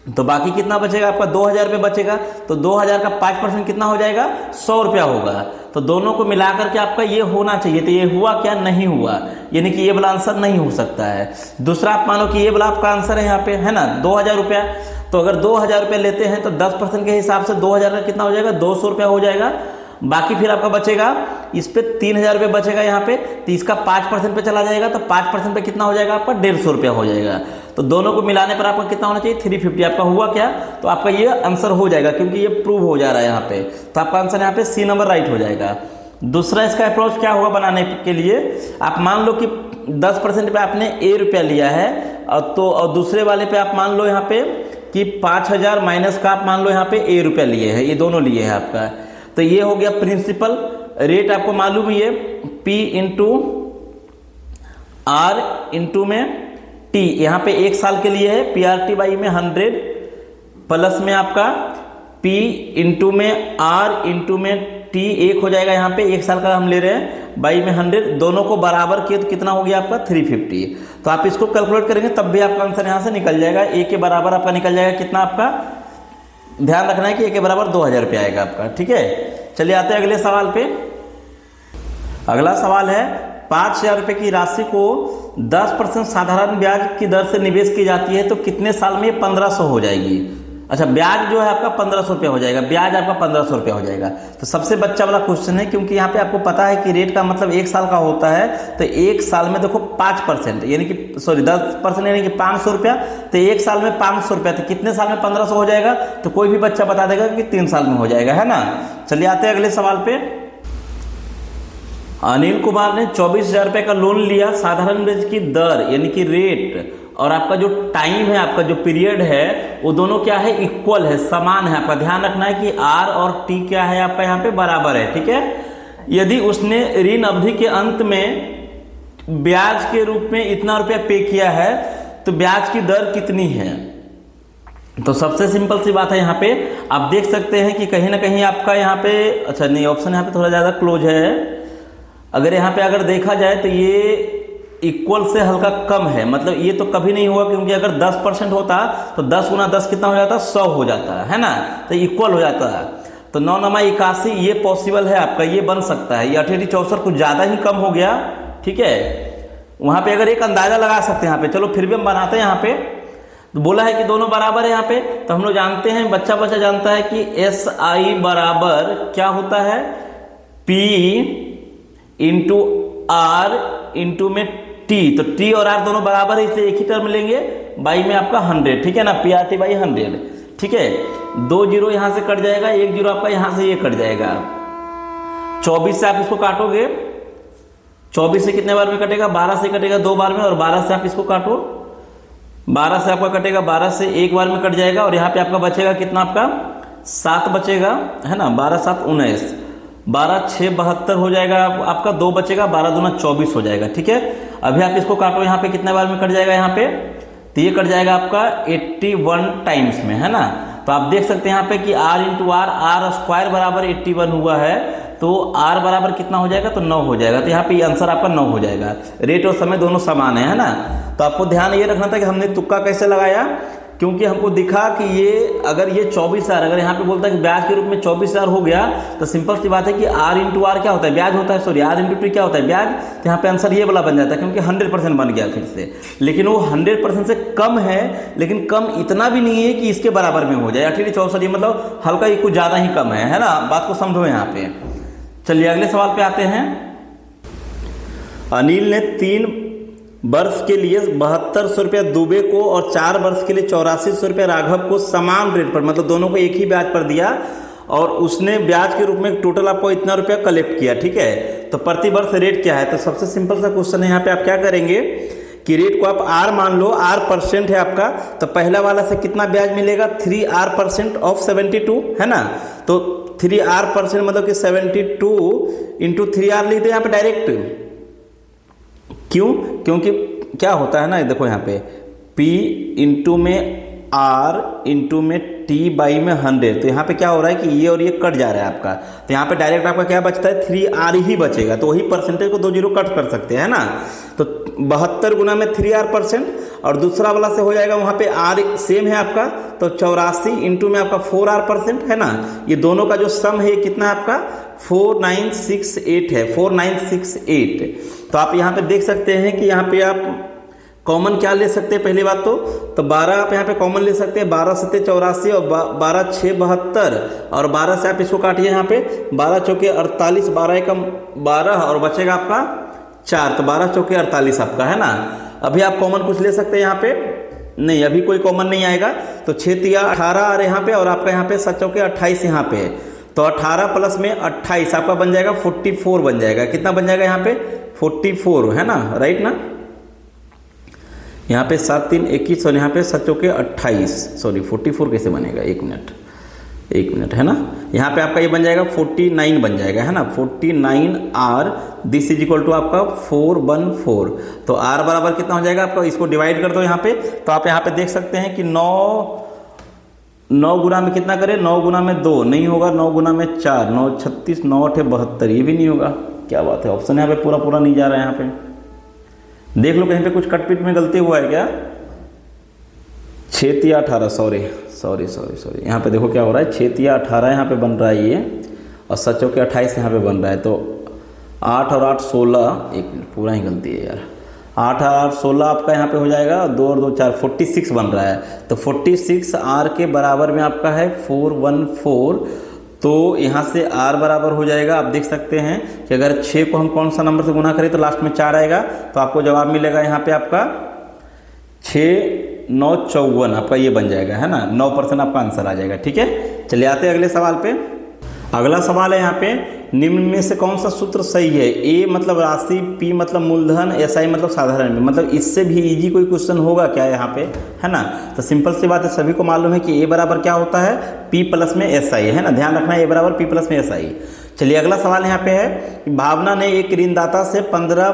तो बाकी कितना बचेगा आपका 2,000 रुपये बचेगा, तो 2,000 का 5% कितना हो जाएगा 100 रुपया होगा। तो दोनों को मिलाकर के आपका ये होना चाहिए, तो ये हुआ क्या, नहीं हुआ, यानी कि ये वाला आंसर नहीं हो सकता है। दूसरा आप मानो कि ये वाला आपका आंसर है यहाँ पे, है ना, 2,000 रुपया, तो अगर 2,000 रुपये लेते हैं तो 10% के हिसाब से 2,000 का कितना हो जाएगा 200 रुपया हो जाएगा, बाकी फिर आपका बचेगा इस पे 3,000 रुपये बचेगा यहाँ पे, तो इसका 5% पे चला जाएगा, तो 5% पे कितना हो जाएगा आपका 150 रुपया हो जाएगा। तो दोनों को मिलाने पर आपका कितना होना चाहिए 350। आपका हुआ क्या, तो आपका ये आंसर हो जाएगा क्योंकि ये प्रूव हो जा रहा है यहाँ पे, तो आपका आंसर यहाँ पे सी नंबर राइट हो जाएगा। दूसरा इसका अप्रोच क्या होगा बनाने के लिए, आप मान लो कि 10% पे आपने ए रुपया लिया है और दूसरे वाले पे आप मान लो यहाँ पे कि 5,000 माइनस का आप मान लो यहाँ पे ए रुपया लिए है, ये दोनों लिए है आपका, तो ये हो गया प्रिंसिपल रेट। आपको मालूम है ये P इंटू R इंटू में T, यहाँ पे 1 साल के लिए है PRT बाई में 100 प्लस में आपका P इंटू में R इंटू में T 1 हो जाएगा, यहाँ पे 1 साल का हम ले रहे हैं बाई में 100, दोनों को बराबर किए तो कितना हो गया आपका 350। तो आप इसको कैलकुलेट करेंगे तब भी आपका आंसर यहाँ से निकल जाएगा, ए के बराबर आपका निकल जाएगा कितना, आपका ध्यान रखना है कि ए के बराबर 2,000 रुपये आएगा आपका, ठीक है। चलिए आते हैं अगले सवाल पे। अगला सवाल है 5,000 रुपये की राशि को 10% साधारण ब्याज की दर से निवेश की जाती है तो कितने साल में ये 1,500 हो जाएगी। अच्छा, ब्याज जो है आपका 1,500 रुपया हो जाएगा, ब्याज आपका 1,500 रुपया हो जाएगा। तो सबसे बच्चा वाला क्वेश्चन है क्योंकि यहाँ पे आपको पता है कि रेट का मतलब 1 साल का होता है, तो 1 साल में देखो 5% यानी कि सॉरी 10% यानी कि 500 रुपया, तो 1 साल में 500 रुपया, तो कितने साल में 1,500 हो जाएगा, तो कोई भी बच्चा बता देगा कि 3 साल में हो जाएगा, है ना। चलिए आते हैं अगले सवाल पे। अनिल कुमार ने 24,000 रुपये का लोन लिया, साधारण ब्याज की दर यानी कि रेट और आपका जो टाइम है, आपका जो पीरियड है वो दोनों क्या है, इक्वल है, समान है। आपका ध्यान रखना है कि R और T क्या है आपका यहाँ पे बराबर है, ठीक है। यदि उसने ऋण अवधि के अंत में ब्याज के रूप में इतना रुपया पे किया है तो ब्याज की दर कितनी है। तो सबसे सिंपल सी बात है, यहाँ पे आप देख सकते हैं कि कहीं ना कहीं आपका यहाँ पे, अच्छा नहीं ऑप्शन यहाँ पे थोड़ा ज़्यादा क्लोज है। अगर यहाँ पे अगर देखा जाए तो ये इक्वल से हल्का कम है, मतलब ये तो कभी नहीं हुआ क्योंकि अगर 10% होता तो 10 गुना 10 कितना हो जाता 100 हो जाता है ना, तो इक्वल हो जाता है। तो 9 9 81 ये पॉसिबल है आपका, ये बन सकता है। ये 88 64 कुछ ज़्यादा ही कम हो गया, ठीक है। वहाँ पे अगर एक अंदाजा लगा सकते हैं यहाँ पे, चलो फिर भी हम बनाते हैं। यहाँ पे तो बोला है कि दोनों बराबर है यहाँ पे, तो हम लोग जानते हैं, बच्चा जानता है कि SI बराबर क्या होता है P इंटू R इंटू में T, तो T और R दोनों बराबर है इसलिए एक ही टर्म लेंगे, बाई में आपका 100, ठीक है ना, PRT बाई 100, ठीक है। 2 जीरो यहाँ से कट जाएगा, 1 जीरो आपका यहाँ से ये कट जाएगा। 24 से आप इसको काटोगे, 24 से कितने बार में कटेगा, 12 से कटेगा 2 बार में, और 12 से आप इसको काटो, 12 से आपका कटेगा, 12 से 1 बार में कट जाएगा, और यहाँ पे आपका बचेगा कितना, आपका 7 बचेगा, है ना, 12 7 19, 12 6 72 हो जाएगा आपका, 2 बचेगा, 12 दूना 24 हो जाएगा, ठीक है। अभी आप इसको काटो, यहाँ पे कितने बार में कट जाएगा, यहाँ पे तो ये कट जाएगा आपका 81 टाइम्स में, है ना। तो आप देख सकते हैं यहाँ पे कि R इंटू R स्क्वायर बराबर 81 हुआ है, तो R बराबर कितना हो जाएगा, तो 9 हो जाएगा। तो यहाँ पे आंसर आपका 9 हो जाएगा। रेट और समय दोनों समान है ना। तो आपको ध्यान ये रखना था कि हमने तुक्का कैसे लगाया क्योंकि हमको दिखा कि ये अगर ये 24,000 अगर यहाँ पे बोलता है कि ब्याज के रूप में 24,000 हो गया, तो सिंपल सी बात है कि R इंटू आर क्या होता है, ब्याज होता है, सॉरी R इंटू टी क्या होता है, ब्याज। तो यहाँ पे आंसर ये वाला बन जाता है, क्योंकि 100% बन गया फिर से। लेकिन वो 100% से कम है, लेकिन कम इतना भी नहीं है कि इसके बराबर में हो जाए। 18/64 मतलब हल्का ही कुछ ज़्यादा ही कम है ना, बात को समझो यहाँ पे। चलिए अगले सवाल पे आते हैं। अनिल ने 3 वर्ष के लिए 7200 रुपया दुबे को और 4 वर्ष के लिए 8400 रुपया राघव को समान रेट पर, मतलब दोनों को एक ही ब्याज पर दिया, और उसने ब्याज के रूप में टोटल आपको इतना रुपया कलेक्ट किया, ठीक है। तो प्रति वर्ष रेट क्या है, तो सबसे सिंपल सा क्वेश्चन है, यहाँ पे आप क्या करेंगे कि रेट को आप R मान लो, R% है आपका, तो पहला वाला से कितना ब्याज मिलेगा, 3R% ऑफ 72 है ना। तो 3R% मतलब कि 72 इंटू 3R लिखते हैं यहाँ पे डायरेक्ट। क्यों, क्योंकि क्या होता है ना, देखो यहाँ पे P इंटू में R इंटू में T बाई में 100, तो यहाँ पे क्या हो रहा है कि ये और ये कट जा रहा है आपका, तो यहाँ पे डायरेक्ट आपका क्या बचता है, 3R ही बचेगा। तो वही परसेंटेज को 2 जीरो कट कर सकते हैं ना। तो 72 गुना में 3R% और दूसरा वाला से हो जाएगा, वहाँ पे R सेम है आपका, तो 84 इंटू में आपका 4R% है ना। ये दोनों का जो सम है कितना है आपका, 4968 है, 4968। तो आप यहाँ पे देख सकते हैं कि यहाँ पे आप कॉमन क्या ले सकते हैं, पहली बात तो 12 आप यहाँ पे कॉमन ले सकते हैं, 12 7 84 और 12 6 72 और 12 से आप इसको काटिए यहाँ पे, 12 चौके 48, 12 एकम 12 और बचेगा आपका 4, तो 12 चौके 48 आपका है ना। अभी आप कॉमन कुछ ले सकते हैं यहाँ पे, नहीं अभी कोई कॉमन नहीं आएगा, तो 6 तिया 18 आ रहे यहाँ पे, और आपका यहाँ पे 7 चौके 28 यहाँ पे, तो 18 प्लस में 28 आपका बन जाएगा 44 बन जाएगा। कितना बन जाएगा यहाँ पे, 44 है ना, राइट ना। यहाँ पे 7 3 21 और यहाँ पे 7 चौके 28, सॉरी 44 कैसे बनेगा, एक मिनट है ना। यहाँ पे आपका ये बन जाएगा 49 बन जाएगा है ना, 49R this is equal to आपका 414। तो R बराबर कितना हो जाएगा आपका, इसको डिवाइड कर दो यहाँ पे, तो आप यहाँ पे देख सकते हैं कि 9 गुना में कितना करें, 9 गुना में 2 नहीं होगा, 9 गुना में 4, 9 36, 9 8 72, ये भी नहीं होगा। क्या बात है, ऑप्शन यहाँ पे पूरा नहीं जा रहा है। यहाँ पे देख लो कहीं पे कुछ कटपीट में गलती हुआ है क्या, 6 तिया 18, सॉरी, यहाँ पे देखो क्या हो रहा है, 6 तिया 18 यहाँ पे बन रहा है ये, और 7 चौके 28 यहाँ पे बन रहा है, तो 8 और 8 16, एक मिनट पूरा ही गलती है यार, 8 और 8 16 आपका यहाँ पे हो जाएगा, 2 और 2 4 46 बन रहा है, तो 46 R के बराबर में आपका है 414। तो यहाँ से R बराबर हो जाएगा, आप देख सकते हैं कि अगर 6 को हम कौन सा नंबर से गुना करें तो लास्ट में 4 आएगा, तो आपको जवाब मिलेगा यहाँ पे आपका 6 9 54 आपका ये बन जाएगा है ना, 9% आपका आंसर आ जाएगा। ठीक है, चलिए आते हैं अगले सवाल पे। अगला सवाल है यहाँ पे, निम्न में से कौन सा सूत्र सही है, A मतलब राशि, P मतलब मूलधन, SI मतलब साधारण में, मतलब इससे भी इजी कोई क्वेश्चन होगा क्या यहाँ पे, है ना। तो सिंपल सी बात है, सभी को मालूम है कि A बराबर क्या होता है, P प्लस में SI है ना, ध्यान रखना है A बराबर P प्लस में SI। चलिए अगला सवाल यहाँ पे है, भावना ने एक ऋणदाता से 15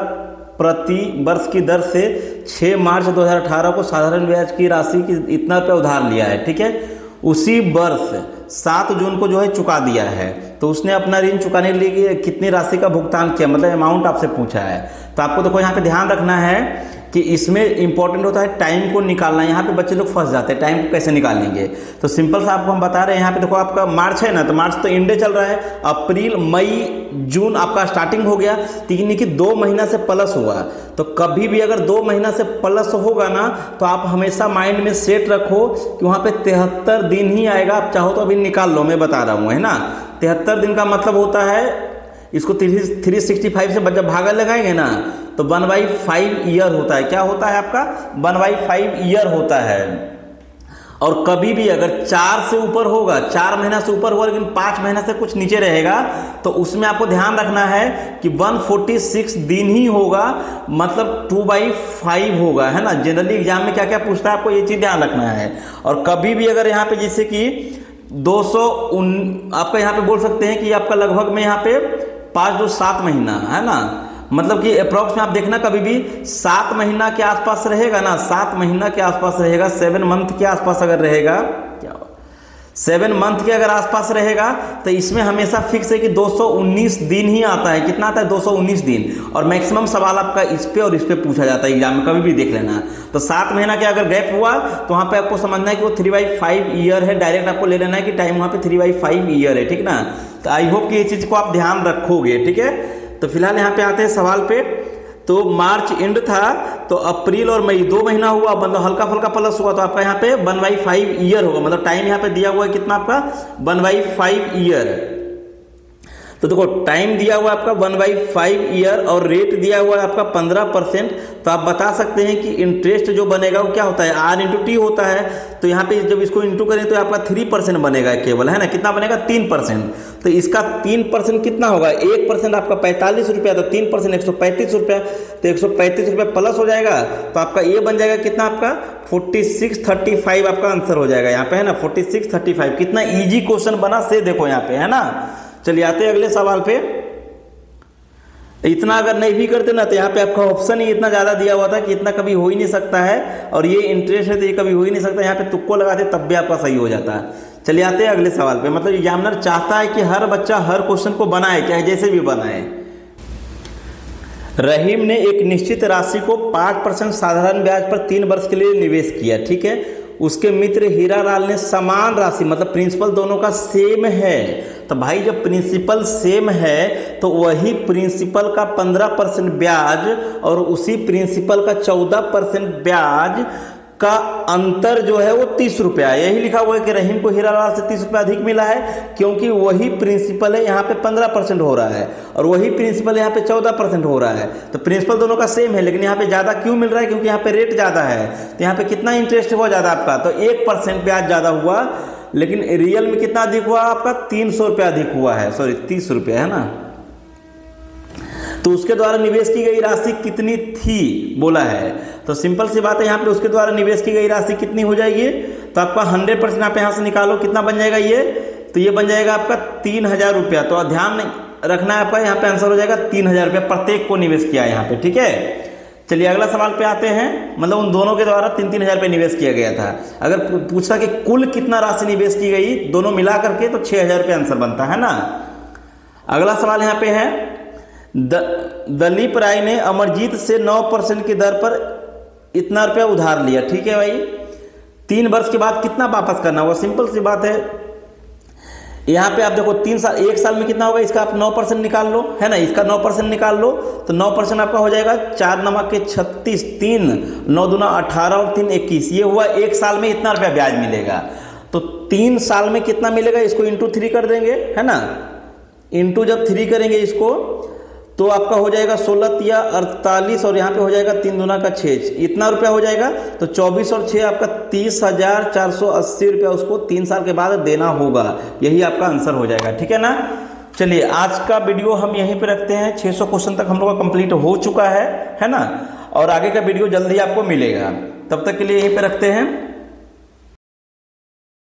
प्रति वर्ष की दर से 6 मार्च 2018 को साधारण ब्याज की राशि की इतना रुपया उधार लिया है। ठीक है, उसी वर्ष 7 जून को जो है चुका दिया है, तो उसने अपना ऋण चुकाने के लिए कितनी राशि का भुगतान किया, मतलब अमाउंट आपसे पूछा है। तो आपको देखो यहाँ पे ध्यान रखना है कि इसमें इंपॉर्टेंट होता है टाइम को निकालना। यहाँ पे बच्चे लोग फंस जाते हैं, टाइम को कैसे निकालेंगे। तो सिंपल सा आपको हम बता रहे हैं, यहाँ पे देखो आपका मार्च है ना, तो मार्च तो इंडे चल रहा है, अप्रैल मई जून आपका स्टार्टिंग हो गया, तीन की 2 महीना से प्लस हुआ। तो कभी भी अगर 2 महीना से प्लस होगा ना, तो आप हमेशा माइंड में सेट रखो कि वहाँ पे 73 दिन ही आएगा। आप चाहो तो अभी निकाल लो, मैं बता रहा हूँ, है ना। 73 दिन का मतलब होता है, इसको 365 से जब भागा लगाएंगे ना, तो 1/5 ईयर होता है। क्या होता है आपका, 1/5 ईयर होता है। और कभी भी अगर 4 से ऊपर होगा, 4 महीना से ऊपर होगा, लेकिन 5 महीना से कुछ नीचे रहेगा, तो उसमें आपको ध्यान रखना है कि 146 दिन ही होगा, मतलब 2/5 होगा, है ना। जनरली एग्जाम में क्या क्या पूछता है, आपको ये चीज़ ध्यान रखना है। और कभी भी अगर यहाँ पे जैसे कि 200 आपका यहाँ पे बोल सकते हैं कि आपका लगभग में यहाँ पे 5 2 7 महीना है ना, मतलब कि अप्रॉक्स में आप देखना कभी भी 7 महीना के आसपास रहेगा ना, 7 महीना के आसपास रहेगा, 7 मंथ के आसपास अगर रहेगा, क्या 7 मंथ के अगर आसपास रहेगा तो इसमें हमेशा फिक्स है कि 219 दिन ही आता है। कितना आता है? 219 दिन। और मैक्सिमम सवाल आपका इस पे और इस पे पूछा जाता है एग्जाम में, कभी भी देख लेना। तो 7 महीना के अगर गैप हुआ तो वहाँ पे आपको समझना है कि वो 3/5 ईयर है, डायरेक्ट आपको ले लेना है कि टाइम वहाँ पे 3/5 ईयर है, ठीक ना। तो आई होप कि ये चीज़ को आप ध्यान रखोगे, ठीक है। तो फिलहाल यहाँ पे आते हैं सवाल पे। तो मार्च एंड था तो अप्रैल और मई 2 महीना हुआ, मतलब हल्का फुल्का प्लस हुआ, तो आपका यहाँ पे 1/5 ईयर होगा। मतलब टाइम यहाँ पे दिया हुआ है कितना आपका? 1/5 ईयर। तो देखो टाइम दिया हुआ है आपका 1/5 ईयर और रेट दिया हुआ है आपका 15%। तो आप बता सकते हैं कि इंटरेस्ट जो बनेगा वो क्या होता है? R/T होता है। तो यहाँ पे जब इसको इंटू करें तो आपका 3% बनेगा केवल, है ना। कितना बनेगा? 3%। तो इसका 3% कितना होगा? 1% आपका 45 रुपया, तो 3% 135 रुपया। तो 135 रुपया प्लस हो जाएगा तो आपका ये बन जाएगा कितना? आपका 4635 आपका आंसर हो जाएगा यहाँ पे, है ना। 4635। कितना ईजी क्वेश्चन बना से देखो यहाँ पे, है ना। चलिए आते हैं अगले सवाल पे। इतना अगर नहीं भी करते ना तो यहाँ पे आपका ऑप्शन ही इतना ज़्यादा दिया हुआ था कि इतना कभी हो ही नहीं सकता है, और ये इंटरेस्ट है तो ये कभी हो ही नहीं सकता। यहाँ पे तुक्को लगाते तब भी आपका सही हो जाता है। चलिए आते हैं अगले सवाल पे। मतलब एग्जामिनर चाहता है कि हर बच्चा हर क्वेश्चन को बनाए, चाहे जैसे भी बनाए। रहीम ने एक निश्चित राशि को 5% साधारण ब्याज पर 3 वर्ष के लिए निवेश किया, ठीक है। उसके मित्र हीरालाल ने समान राशि, मतलब प्रिंसिपल दोनों का सेम है। तो भाई जब प्रिंसिपल सेम है तो वही प्रिंसिपल का 15% ब्याज और उसी प्रिंसिपल का 14% ब्याज का अंतर जो है वो 30 रुपया। यही लिखा हुआ है कि रहीम को हीरालाल से 30 रुपया अधिक मिला है, क्योंकि वही प्रिंसिपल है यहाँ पे 15% हो रहा है और वही प्रिंसिपल यहाँ पे 14% हो रहा है। तो प्रिंसिपल दोनों का सेम है, लेकिन यहाँ पे ज़्यादा क्यों मिल रहा है? क्योंकि यहाँ पे रेट ज़्यादा है। तो यहाँ पे कितना इंटरेस्ट हुआ ज़्यादा आपका? तो 1% ब्याज ज़्यादा हुआ, लेकिन रियल में कितना अधिक हुआ आपका? 300 रुपया अधिक हुआ है, सॉरी 30 रुपया, है ना। तो उसके द्वारा निवेश की गई राशि कितनी थी बोला है। तो सिंपल सी बात है, यहाँ पे उसके द्वारा निवेश की गई राशि कितनी हो जाएगी? तो आपका 100% आप यहाँ से निकालो, कितना बन जाएगा ये? तो ये बन जाएगा आपका 3000 रुपया। तो ध्यान रखना है आपका, यहाँ पे आंसर हो जाएगा 3000 रुपया प्रत्येक को निवेश किया है यहाँ पे, ठीक है। चलिए अगला सवाल पे आते हैं। मतलब उन दोनों के द्वारा 3-3 हजार रुपये निवेश किया गया था। अगर पूछा कि कुल कितना राशि निवेश की गई दोनों मिला करके, तो 6000 रुपये आंसर बनता है ना। अगला सवाल यहाँ पे है, दलीप राय ने अमरजीत से 9% की दर पर इतना रुपया उधार लिया, ठीक है भाई। 3 वर्ष के बाद कितना वापस करना होगा? सिंपल सी बात है, यहाँ पे आप देखो 3 साल, 1 साल में कितना होगा इसका? आप 9% निकाल लो, है ना। इसका 9% निकाल लो तो 9% आपका हो जाएगा 4 नमक के 36, 3 9 दूना 18 और 3 21। ये हुआ 1 साल में इतना रुपया ब्याज मिलेगा। तो 3 साल में कितना मिलेगा? इसको इंटू 3 कर देंगे, है ना। इंटू जब 3 करेंगे इसको तो आपका हो जाएगा 16 या 48 और यहाँ पे हो जाएगा 3 दूना का 6, इतना रुपया हो जाएगा। तो 24 और 6 आपका 30,480 रुपया उसको 3 साल के बाद देना होगा। यही आपका आंसर हो जाएगा, ठीक है ना। चलिए आज का वीडियो हम यहीं पे रखते हैं। 600 क्वेश्चन तक हम लोग का कंप्लीट हो चुका है ना। और आगे का वीडियो जल्दी आपको मिलेगा। तब तक के लिए यहीं पे रखते हैं।